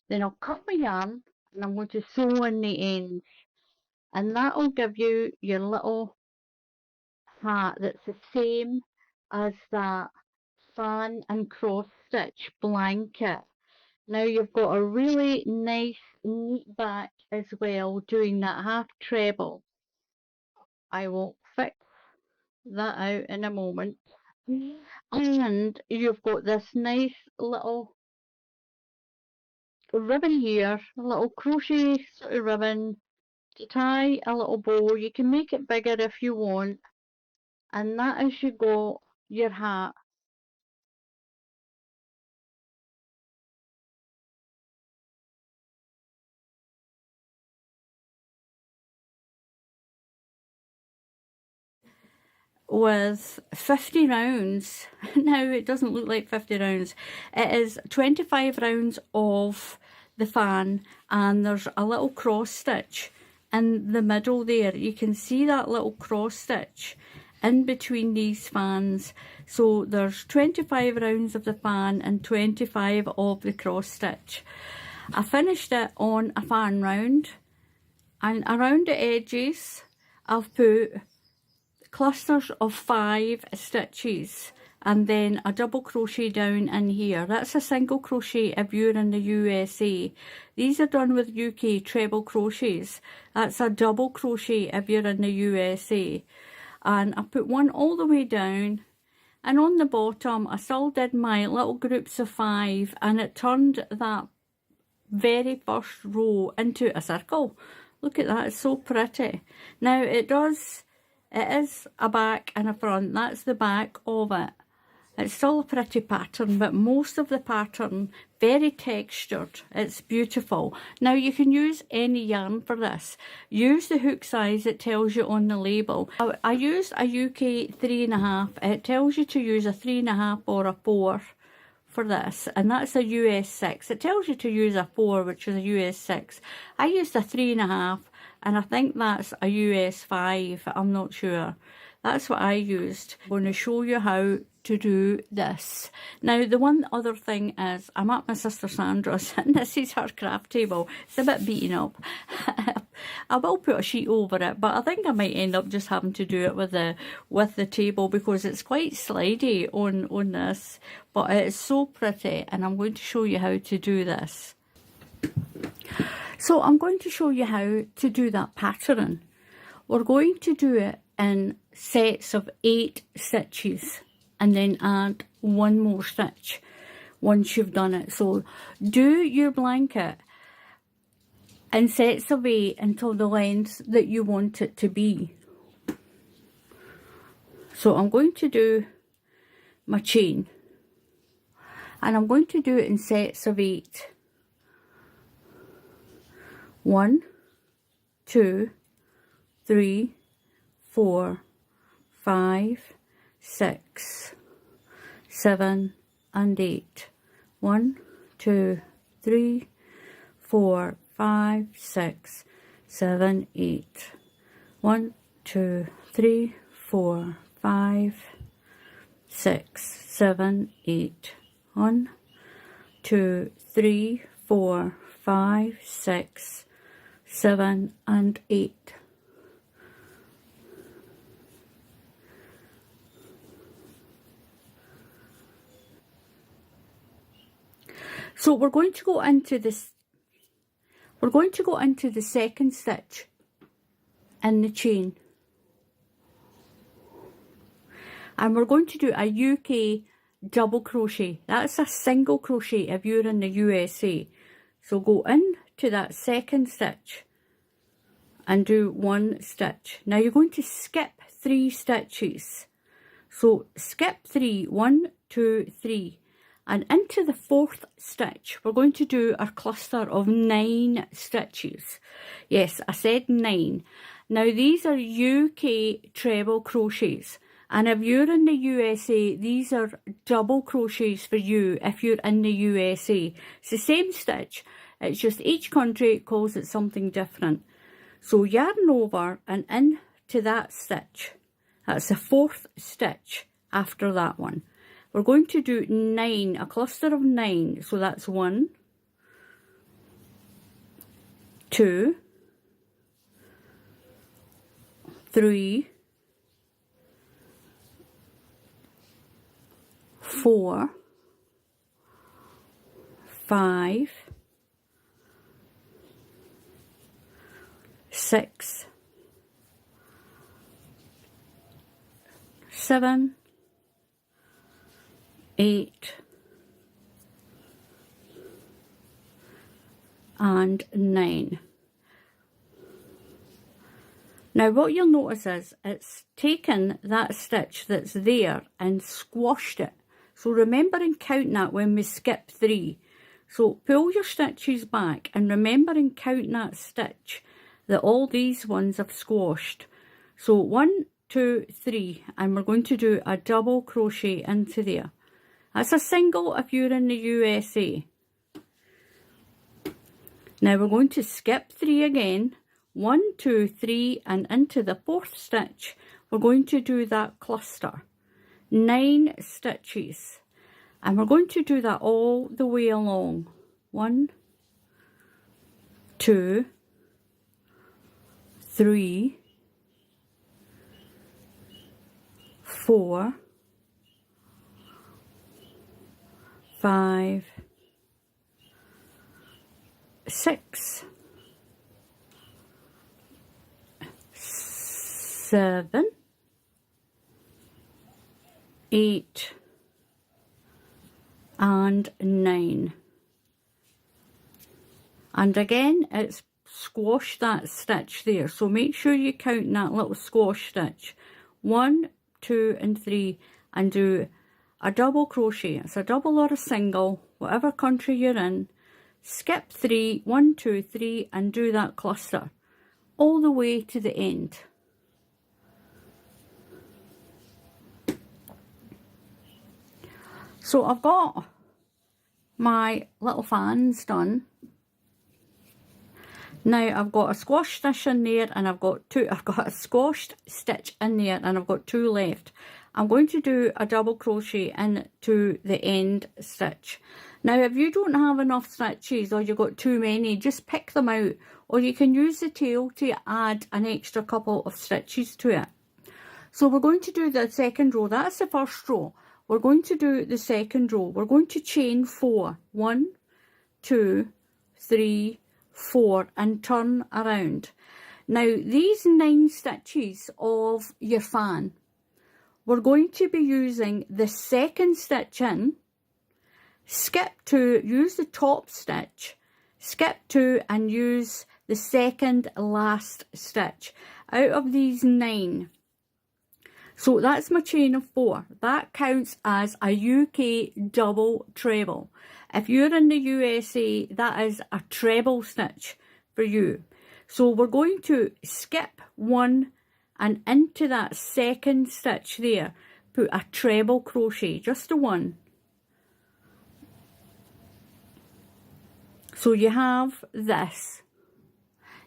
Then I'll cut my yarn and I'm going to sew in the ends. And that will give you your little hat that's the same as that fan and cross stitch blanket. Now you've got a really nice neat back as well doing that half treble. I will fix that out in a moment. And you've got this nice little ribbon here, a little crochet sort of ribbon to tie a little bow. You can make it bigger if you want, and that is your hat. With 50 rounds. Now it doesn't look like 50 rounds. It is 25 rounds of the fan, and there's a little cross stitch in the middle there. You can see that little cross stitch in between these fans. So there's 25 rounds of the fan and 25 of the cross stitch. I finished it on a fan round, and around the edges I've put clusters of 5 stitches and then a double crochet down in here. That's a single crochet if you're in the USA. These are done with UK treble crochets. That's a double crochet if you're in the USA. And I put one all the way down, and on the bottom I still did my little groups of 5, and it turned that very first row into a circle. Look at that, it's so pretty. Now it is a back and a front. That's the back of it. It's still a pretty pattern, but most of the pattern, very textured. It's beautiful. Now you can use any yarn for this. Use the hook size it tells you on the label. I used a UK 3.5. It tells you to use a 3.5 or a 4 for this, and that's a US 6. It tells you to use a 4, which is a US 6. I used a 3.5. and I think that's a US 5, I'm not sure. That's what I used. I'm going to show you how to do this. Now, the one other thing is, I'm at my sister Sandra's and this is her craft table. It's a bit beaten up. I will put a sheet over it, but I think I might end up just having to do it with the table because it's quite slidey on this, but it is so pretty, and I'm going to show you how to do this. So I'm going to show you how to do that pattern. We're going to do it in sets of 8 stitches and then add one more stitch once you've done it. So do your blanket in sets of 8 until the length that you want it to be. So I'm going to do my chain, and I'm going to do it in sets of 8. 1, 2, 3, 4, 5, 6, 7, and 8. 1, 2, 3, 4, 5, 6, 7, 8. 1, 2, 3, 4, 5, 6, 7, 8. 1, 2, 3, 4, 5, 6, 7, and 8. So we're going to go into this. We're going to go into the second stitch in the chain, and we're going to do a UK double crochet. That's a single crochet if you're in the USA. So go into that second stitch and do 1 stitch. Now you're going to skip 3 stitches. So skip 3, 1, 2, 3. And into the 4th stitch, we're going to do our cluster of 9 stitches. Yes, I said 9. Now these are UK treble crochets. And if you're in the USA, these are double crochets for you if you're in the USA. It's the same stitch, it's just each country calls it something different. So yarn over and into that stitch. That's the 4th stitch after that one. We're going to do 9, a cluster of 9. So that's 1, 2, 3, 4, 5, 6, 7, 8, and 9. Now what you'll notice is it's taken that stitch that's there and squashed it. So remember and count that when we skip 3. So pull your stitches back and remember and count that stitch that all these ones have squashed. So 1, 2, 3, and we're going to do a double crochet into there. That's a single if you're in the USA. Now we're going to skip 3 again. 1, 2, 3, and into the 4th stitch, we're going to do that cluster. 9 stitches. And we're going to do that all the way along. 1, 2, 3, 4, 5, 6, 7, 8, and 9. And again, it's squashed that stitch there, so make sure you count that little squash stitch. 1, 2, and 3, and do a double crochet. It's a double or a single, whatever country you're in. Skip 3, 1, 2, 3, and do that cluster all the way to the end. So I've got my little fans done. Now I've got a squash stitch in there, and I've got a squashed stitch in there, and I've got 2 left. I'm going to do a double crochet into the end stitch. Now if you don't have enough stitches or you've got too many, just pick them out, or you can use the tail to add an extra couple of stitches to it. So we're going to do the second row. That's the first row. We're going to do the second row. We're going to chain 4. 1, 2, 3, 4 and turn around. Now these 9 stitches of your fan, we're going to be using the second stitch in, skip 2, use the top stitch, skip 2 and use the second last stitch out of these 9. So that's my chain of 4. That counts as a UK double treble. If you're in the USA, that is a treble stitch for you. So we're going to skip 1 and into that second stitch there, put a treble crochet, just a 1. So you have this.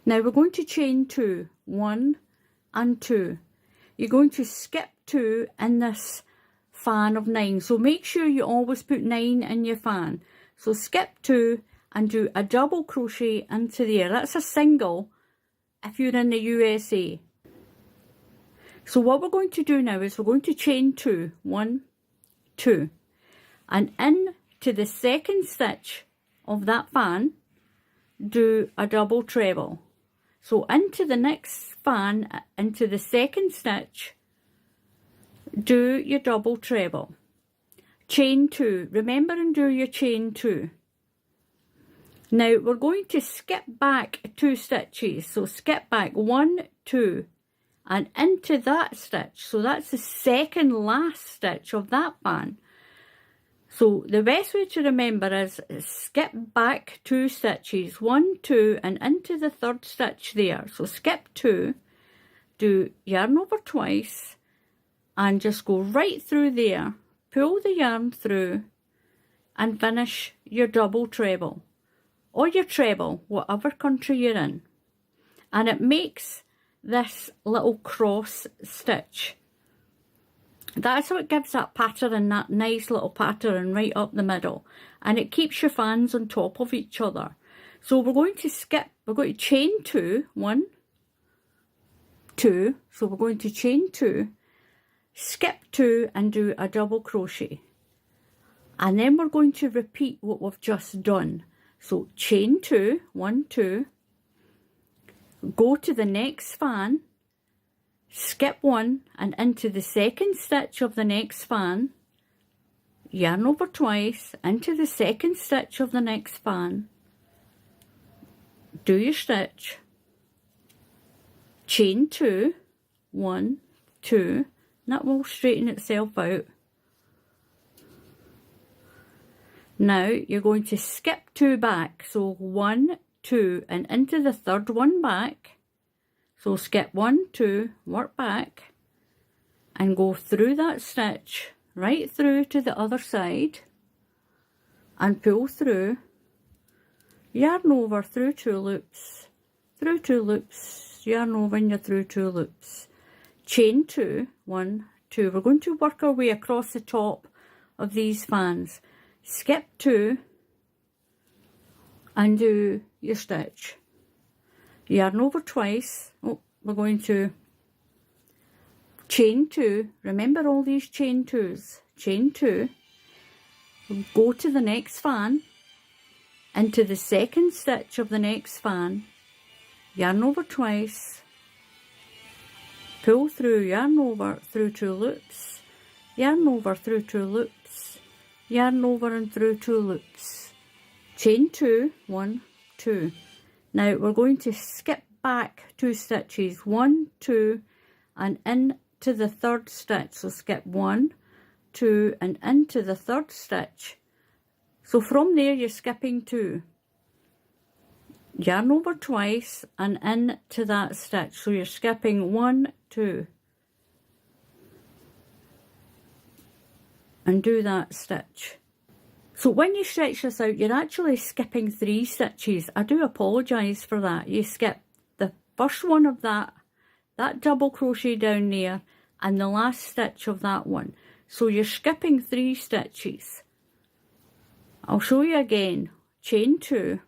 Now we're going to chain 2, 1 and 2. You're going to skip 2 in this fan of 9. So make sure you always put 9 in your fan. So skip 2 and do a double crochet into there. That's a single if you're in the USA. So what we're going to do now is we're going to chain 2, 1, 2, and into the second stitch of that fan, do a double treble. So into the next fan, into the second stitch, do your double treble. Chain 2. Remember and do your chain 2. Now we're going to skip back 2 stitches. So skip back 1, 2 and into that stitch. So that's the second last stitch of that fan. So the best way to remember is skip back 2 stitches, 1, 2 and into the third stitch there. So skip 2, do yarn over twice and just go right through there, pull the yarn through and finish your double treble or your treble, whatever country you're in. And it makes this little cross stitch. That's what gives that pattern, that nice little pattern right up the middle. And it keeps your fans on top of each other. So we're going to skip, we're going to chain 2, 1, 2. So we're going to chain 2, skip 2 and do a double crochet. And then we're going to repeat what we've just done. So chain 2, 1, 2, go to the next fan, skip 1 and into the second stitch of the next fan, yarn over twice, into the second stitch of the next fan, do your stitch, chain 2, 1, 2, and that will straighten itself out. Now you're going to skip 2 back, so 1, 2 and into the third one back. So skip 1, 2, work back and go through that stitch right through to the other side and pull through, yarn over through 2 loops, through 2 loops, yarn over and you're through 2 loops, chain 2, 1, 2. We're going to work our way across the top of these fans. Skip 2 and do your stitch. Yarn over twice. Oh, we're going to chain 2. Remember all these chain 2s. Chain 2. Go to the next fan, into the second stitch of the next fan, yarn over twice, pull through, yarn over through 2 loops, yarn over through 2 loops, yarn over and through 2 loops, chain 2, 1, 2. Now we're going to skip back 2 stitches, 1, 2 and into the third stitch. So skip 1, 2 and into the third stitch. So from there you're skipping 2. Yarn over twice and into that stitch. So you're skipping 1, 2 and do that stitch. So when you stretch this out, you're actually skipping 3 stitches. I do apologise for that. You skip the first one of that double crochet down there and the last stitch of that one. So you're skipping 3 stitches. I'll show you again. Chain 2.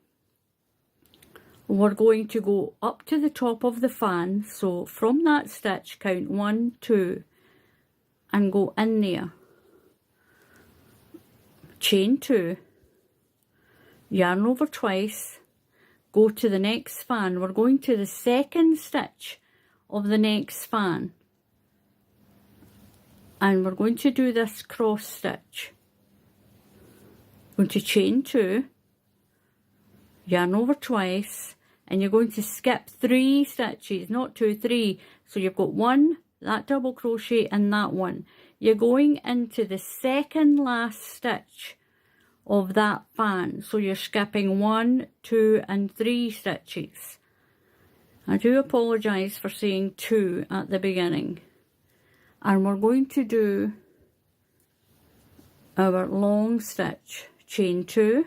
We're going to go up to the top of the fan. So from that stitch, count 1, 2, and go in there. Chain 2. Yarn over twice. Go to the next fan. We're going to the second stitch of the next fan. And we're going to do this cross stitch. Going to chain 2, yarn over twice, and you're going to skip 3 stitches, not 2, 3. So you've got 1, that double crochet, and that one. You're going into the second last stitch of that fan. So you're skipping 1, 2, and 3 stitches. I do apologise for saying 2 at the beginning. And we're going to do our long stitch. Chain 2,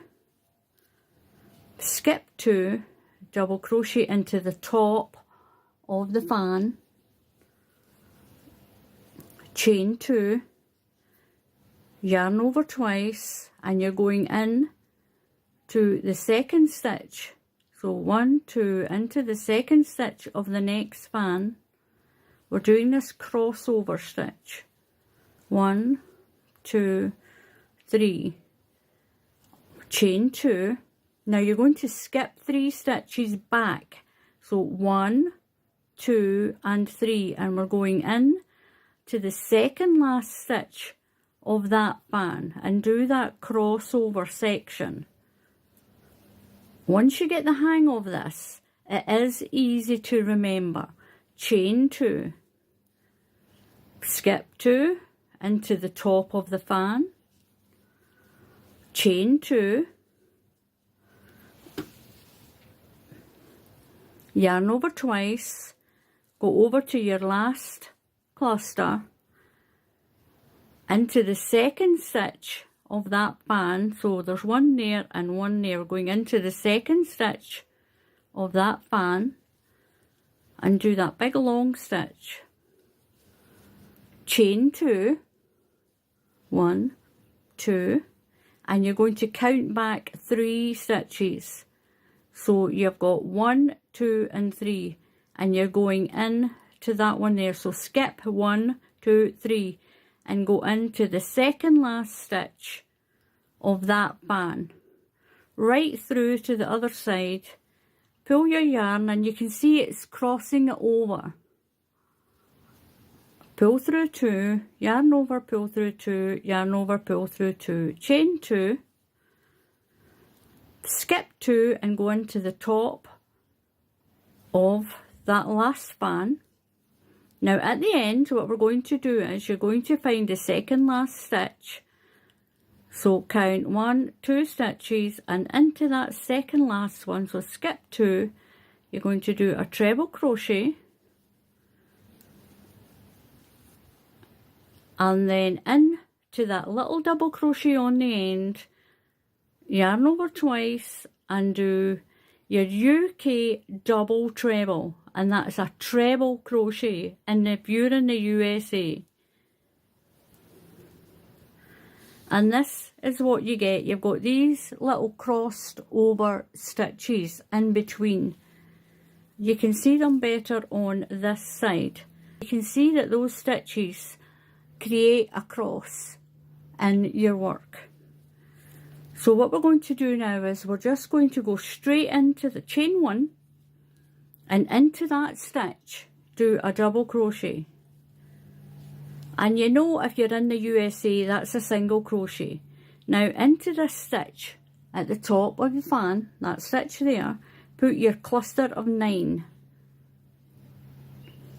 skip 2, double crochet into the top of the fan, chain 2, yarn over twice, and you're going in to the second stitch. So 1, 2, into the second stitch of the next fan. We're doing this crossover stitch. 1, 2, 3. Chain 2. Now you're going to skip 3 stitches back. So 1, 2, and 3, and we're going in to the second last stitch of that fan and do that crossover section. Once you get the hang of this, it is easy to remember. Chain 2, skip 2 into the top of the fan, chain 2, yarn over twice, go over to your last cluster, into the second stitch of that fan. So there's 1 there and 1 there. We're going into the second stitch of that fan and do that big long stitch. Chain 2, 1, 2, and you're going to count back 3 stitches. So you've got 1, 2, and 3, and you're going in to that one there. So skip 1, 2, 3, and go into the second last stitch of that fan, right through to the other side. Pull your yarn, and you can see it's crossing it over. Pull through 2, yarn over, pull through 2, yarn over, pull through 2, chain 2, skip 2 and go into the top of that last fan. Now at the end, what we're going to do is you're going to find the second last stitch. So count 1, 2 stitches and into that second last one. So skip 2, you're going to do a treble crochet, and then into that little double crochet on the end, yarn over twice and do your UK double treble, and that's a treble crochet, and if you're in the USA. And this is what you get. You've got these little crossed over stitches in between. You can see them better on this side. You can see that those stitches create a cross in your work. So what we're going to do now is we're just going to go straight into the chain 1 and into that stitch do a double crochet. And you know, if you're in the USA, that's a single crochet. Now into this stitch at the top of the fan, that stitch there, put your cluster of 9.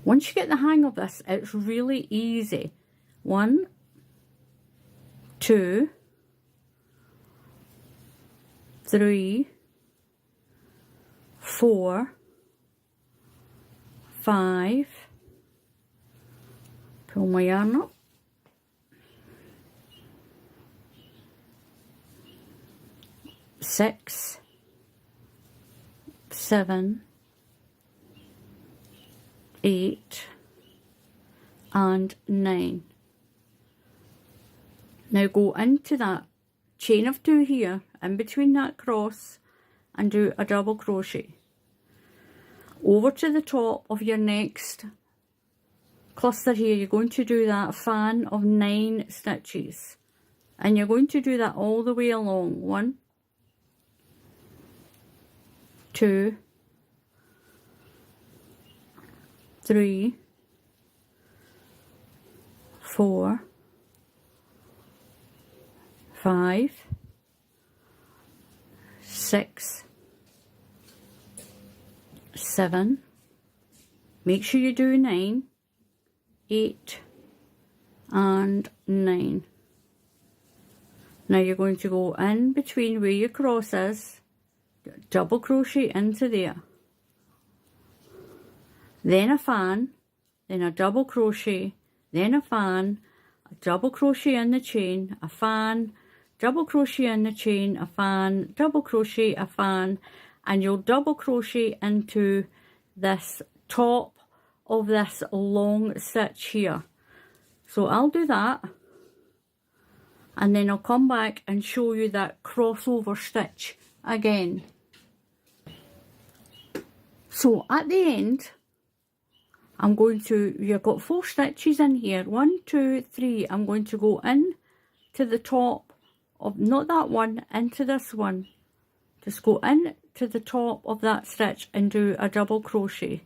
Once you get the hang of this, it's really easy. 1, 2, 3, 4, 5, pull my yarn up, 6, 7, 8, and 9. Now go into that chain of 2 here, in between that cross, and do a double crochet. Over to the top of your next cluster here, you're going to do that fan of 9 stitches. And you're going to do that all the way along. 1, 2, 3, 4, 5, 6, 7, make sure you do 9, 8, and 9. Now you're going to go in between where your cross is, double crochet into there, then a fan, then a double crochet, then a fan, a double crochet in the chain, a fan, double crochet in the chain, a fan, double crochet, a fan, and you'll double crochet into this top of this long stitch here. So I'll do that, and then I'll come back and show you that crossover stitch again. So at the end, I'm going to, you've got 4 stitches in here, 1, 2, 3, I'm going to go in to the top of, not that one, into this one. Just go in to the top of that stitch and do a double crochet.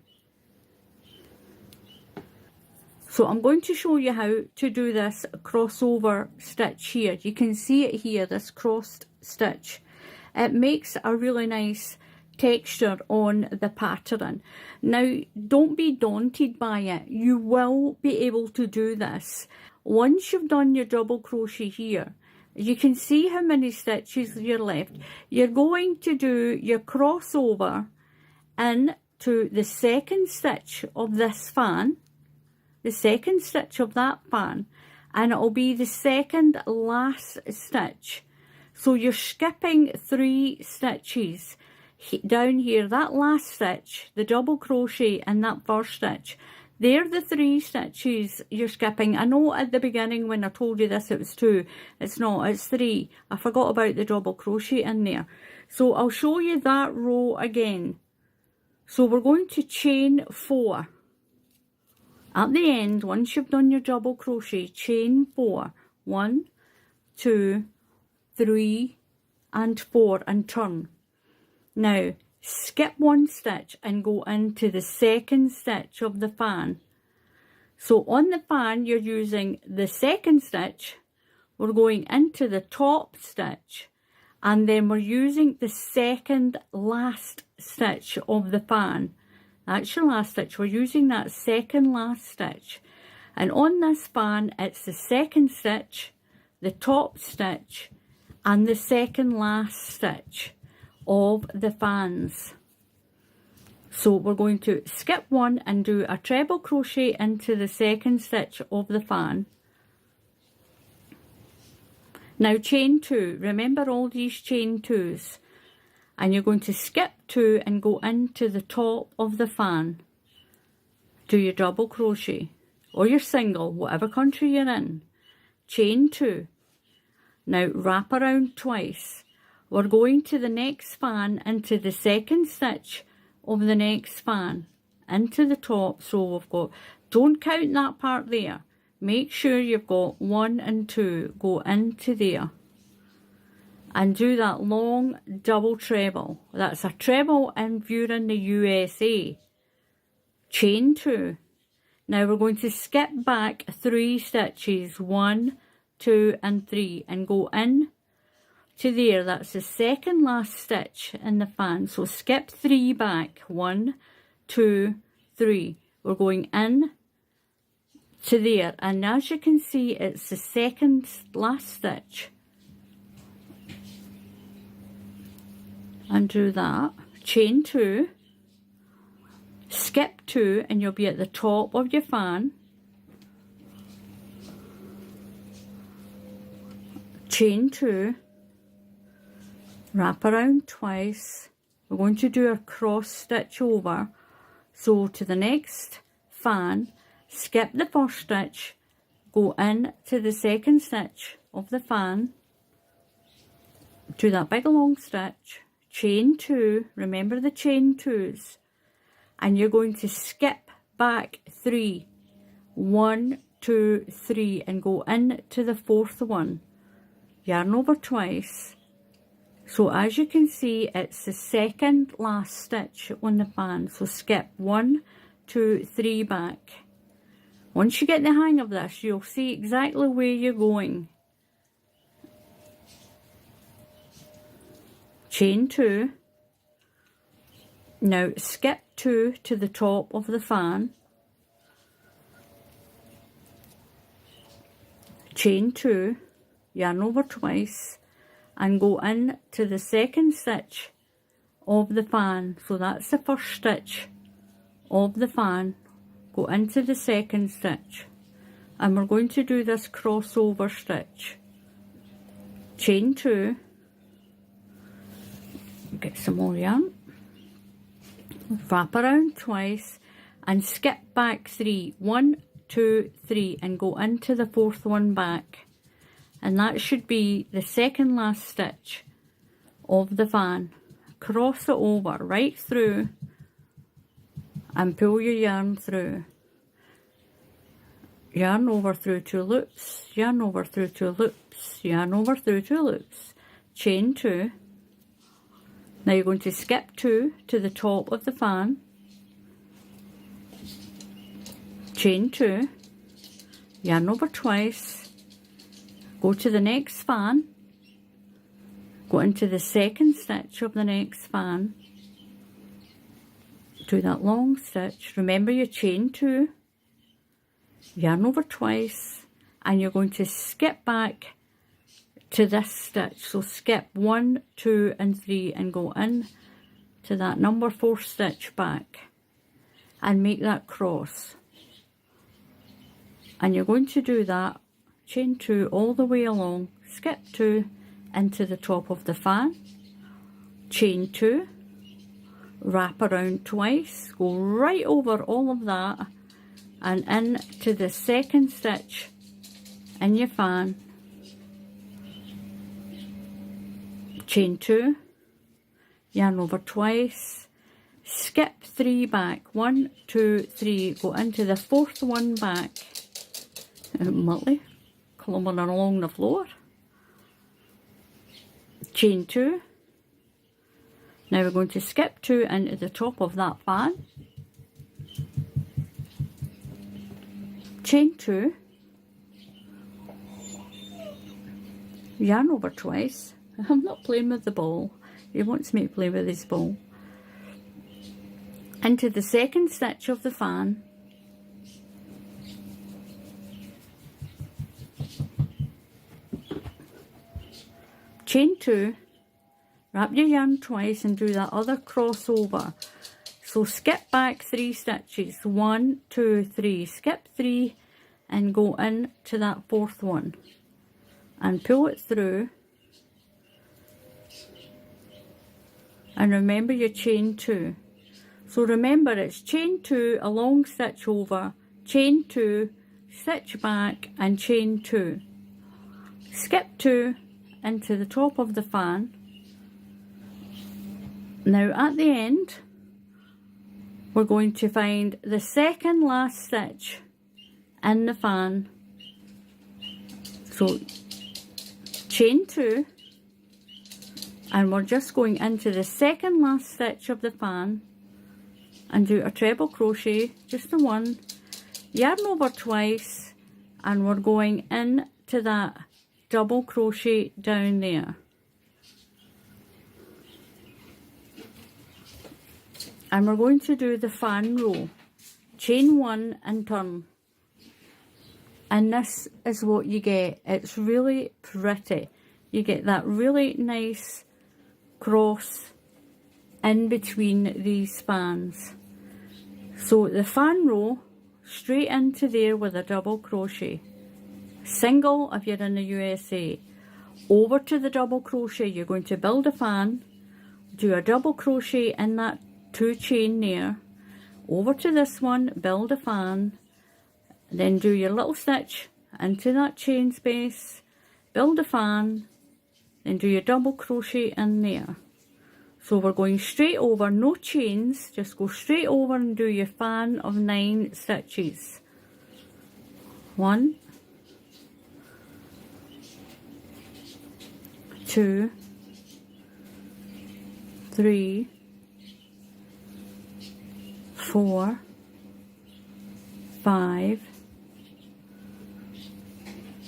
So I'm going to show you how to do this crossover stitch here. You can see it here, this crossed stitch. It makes a really nice texture on the pattern. Now, don't be daunted by it. You will be able to do this. Once you've done your double crochet here, you can see how many stitches you're left. You're going to do your crossover into the second stitch of this fan, the second stitch of that fan, and it'll be the second last stitch. So you're skipping 3 stitches down here. That last stitch, the double crochet and that first stitch, they're the 3 stitches you're skipping. I know at the beginning when I told you this it was 2. It's not, it's 3. I forgot about the double crochet in there. So I'll show you that row again. So we're going to chain 4. At the end, once you've done your double crochet, chain 4. 1, 2, 3, and 4, and turn. Now, skip 1 stitch and go into the second stitch of the fan. So on the fan, you're using the second stitch, we're going into the top stitch, and then we're using the second last stitch of the fan. That's your last stitch. We're using that second last stitch. And on this fan, it's the second stitch, the top stitch, and the second last stitch of the fans. So we're going to skip 1 and do a treble crochet into the second stitch of the fan. Now chain 2. Remember all these chain 2s. And you're going to skip 2 and go into the top of the fan. Do your double crochet or your single, whatever country you're in. Chain 2. Now wrap around twice. We're going to the next fan into the second stitch of the next fan, into the top. So we've got, don't count that part there. Make sure you've got 1 and 2. Go into there. And do that long double treble. That's a treble if you're in the USA. Chain 2. Now we're going to skip back 3 stitches. 1, 2, and 3. And go in to there. That's the second last stitch in the fan. So skip 3 back. 1, 2, 3. We're going in to there. And as you can see, it's the second last stitch. And do that, chain 2, skip 2, and you'll be at the top of your fan. Chain 2, wrap around twice. We're going to do a cross stitch over. So to the next fan, skip the first stitch, go in to the second stitch of the fan, do that big long stitch, chain 2, remember the chain 2s, and you're going to skip back 3, 1, 2, 3, and go in to the 4th one, yarn over twice. So as you can see, it's the second last stitch on the fan, so skip 1, 2, 3 back. Once you get the hang of this, you'll see exactly where you're going. Chain 2. Now skip 2 to the top of the fan. Chain 2, yarn over twice, and go in to the second stitch of the fan. So that's the first stitch of the fan. Go into the second stitch, and we're going to do this crossover stitch. Chain 2, get some more yarn, wrap around twice, and skip back 3, 1, 2, 3, and go into the 4th one back, and that should be the second last stitch of the fan. Cross it over right through and pull your yarn through. Yarn over through 2 loops, yarn over through 2 loops, yarn over through 2 loops, chain 2. Now you're going to skip 2 to the top of the fan, chain 2, yarn over twice, go to the next fan, go into the second stitch of the next fan, do that long stitch, remember your chain 2, yarn over twice, and you're going to skip back to this stitch. So skip 1, 2 and 3 and go in to that number 4 stitch back and make that cross. And you're going to do that, chain 2 all the way along, skip 2 into the top of the fan, chain 2, wrap around twice, go right over all of that and in to the second stitch in your fan, chain 2, yarn over twice, skip 3 back, 1, 2, 3, go into the 4th one back, Muttley, clumbering along the floor, chain 2, now we're going to skip 2 into the top of that fan, chain 2, yarn over twice. I'm not playing with the ball, he wants me to play with his ball, into the second stitch of the fan, chain 2, wrap your yarn twice and do that other crossover. So skip back 3 stitches, 1, 2, 3, skip 3 and go in to that 4th one and pull it through, and remember your chain 2. So remember, it's chain 2, a long stitch over, chain 2, stitch back and chain 2, skip 2 into the top of the fan. Now at the end we're going to find the second last stitch in the fan, so chain 2, and we're just going into the second last stitch of the fan and do a treble crochet, just the one, yarn over twice, and we're going in to that double crochet down there, and we're going to do the fan row, chain 1 and turn, and this is what you get. It's really pretty. You get that really nice cross in between these fans. So the fan row, straight into there with a double crochet, single if you're in the USA, over to the double crochet, you're going to build a fan, do a double crochet in that 2 chain there, over to this one, build a fan, Then do your little stitch into that chain space, build a fan, then do your double crochet in there. So we're going straight over, no chains, just go straight over and do your fan of 9 stitches. 1, 2, 3, 4, 5,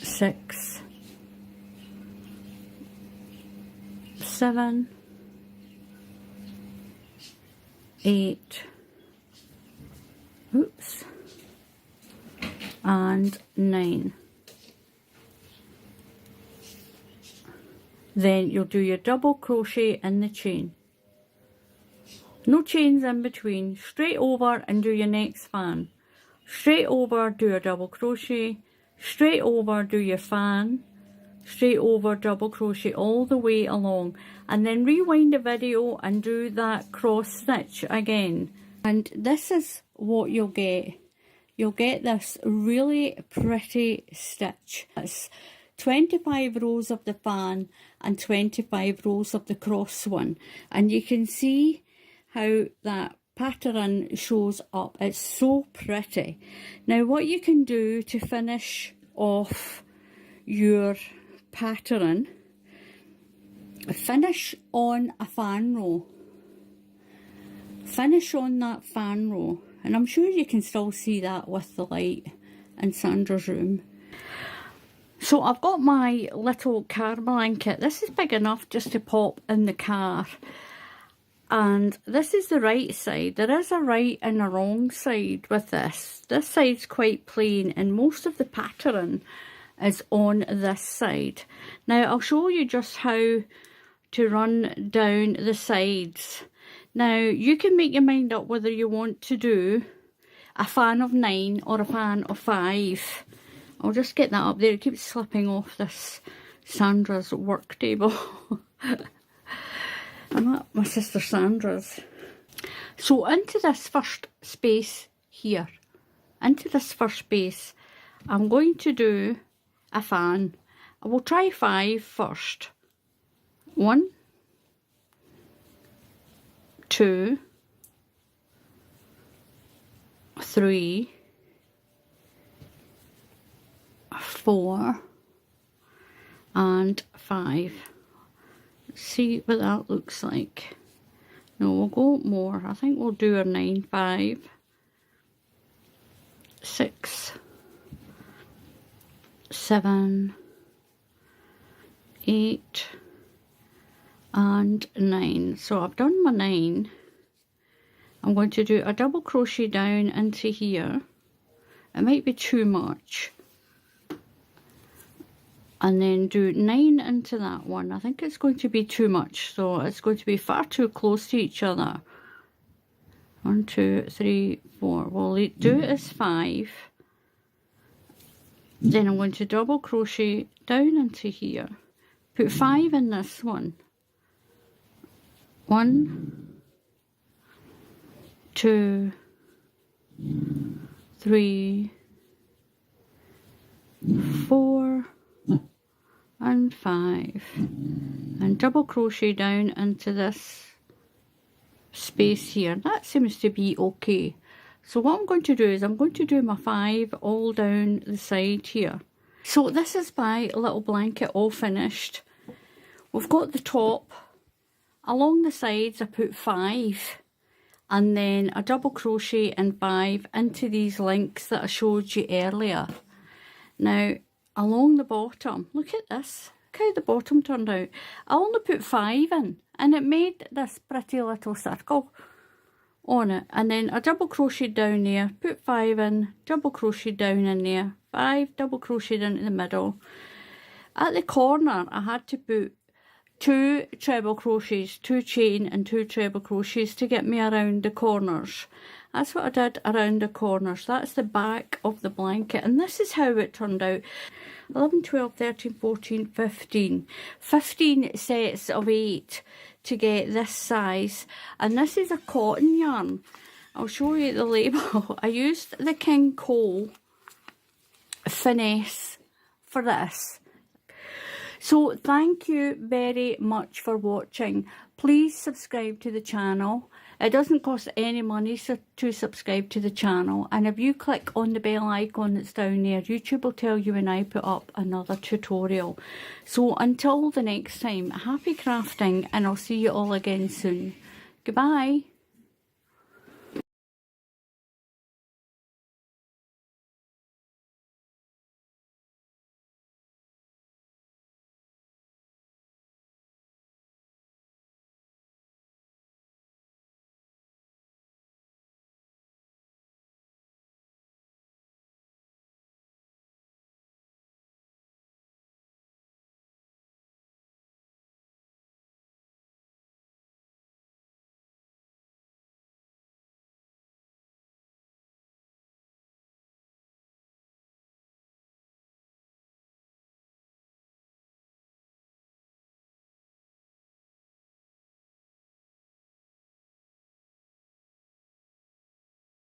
6, 7, 8, oops, and 9. Then you'll do your double crochet in the chain. No chains in between, straight over and do your next fan. Straight over, do a double crochet, straight over, do your fan, straight over, double crochet all the way along, and then rewind the video and do that cross stitch again. And this is what you'll get. You'll get this really pretty stitch. It's 25 rows of the fan and 25 rows of the cross one, and you can see how that pattern shows up. It's so pretty. Now what you can do to finish off your pattern, finish on a fan row. Finish on that fan row, and I'm sure you can still see that with the light in Sandra's room. So I've got my little car blanket. This is big enough just to pop in the car. And this is the right side. There is a right and a wrong side with this. This side's quite plain and most of the pattern is on this side. Now I'll show you just how to run down the sides. Now you can make your mind up whether you want to do a fan of 9 or a fan of 5. I'll just get that up there. It keeps slipping off this Sandra's work table. I'm at my sister Sandra's. So into this first space here, into this first space, I'm going to do a fan. I will try 5 first. 1, 2, 3, 4, and 5. See what that looks like. No, we'll go more. I think we'll do our 9, 5, 6, 7, 8, and 9. So I've done my 9. I'm going to do a double crochet down into here. It might be too much. And then do 9 into that one. I think it's going to be too much, so it's going to be far too close to each other. 1, 2, 3, 4. We'll do it as 5. Then I'm going to double crochet down into here. Put 5 in this one. 1, 2, 3, 4, and 5, and double crochet down into this space here. That seems to be okay. So what I'm going to do is I'm going to do my 5 all down the side here. So this is my little blanket all finished. We've got the top. Along the sides I put 5, and then a double crochet and 5 into these links that I showed you earlier. Now along the bottom, look at this, look how the bottom turned out. I only put 5 in and it made this pretty little circle on it, and then a double crochet down there, put 5 in, double crochet down in there, 5, double crochet into the middle. At the corner I had to put 2 treble crochets, 2 chain and 2 treble crochets to get me around the corners. That's what I did around the corners. That's the back of the blanket, and this is how it turned out. 11, 12, 13, 14, 15. 15 sets of 8 to get this size, and this is a cotton yarn. I'll show you the label. I used the King Cole finesse for this. So thank you very much for watching. Please subscribe to the channel. It doesn't cost any money to subscribe to the channel, and if you click on the bell icon that's down there, YouTube will tell you when I put up another tutorial. So until the next time, happy crafting, and I'll see you all again soon. Goodbye.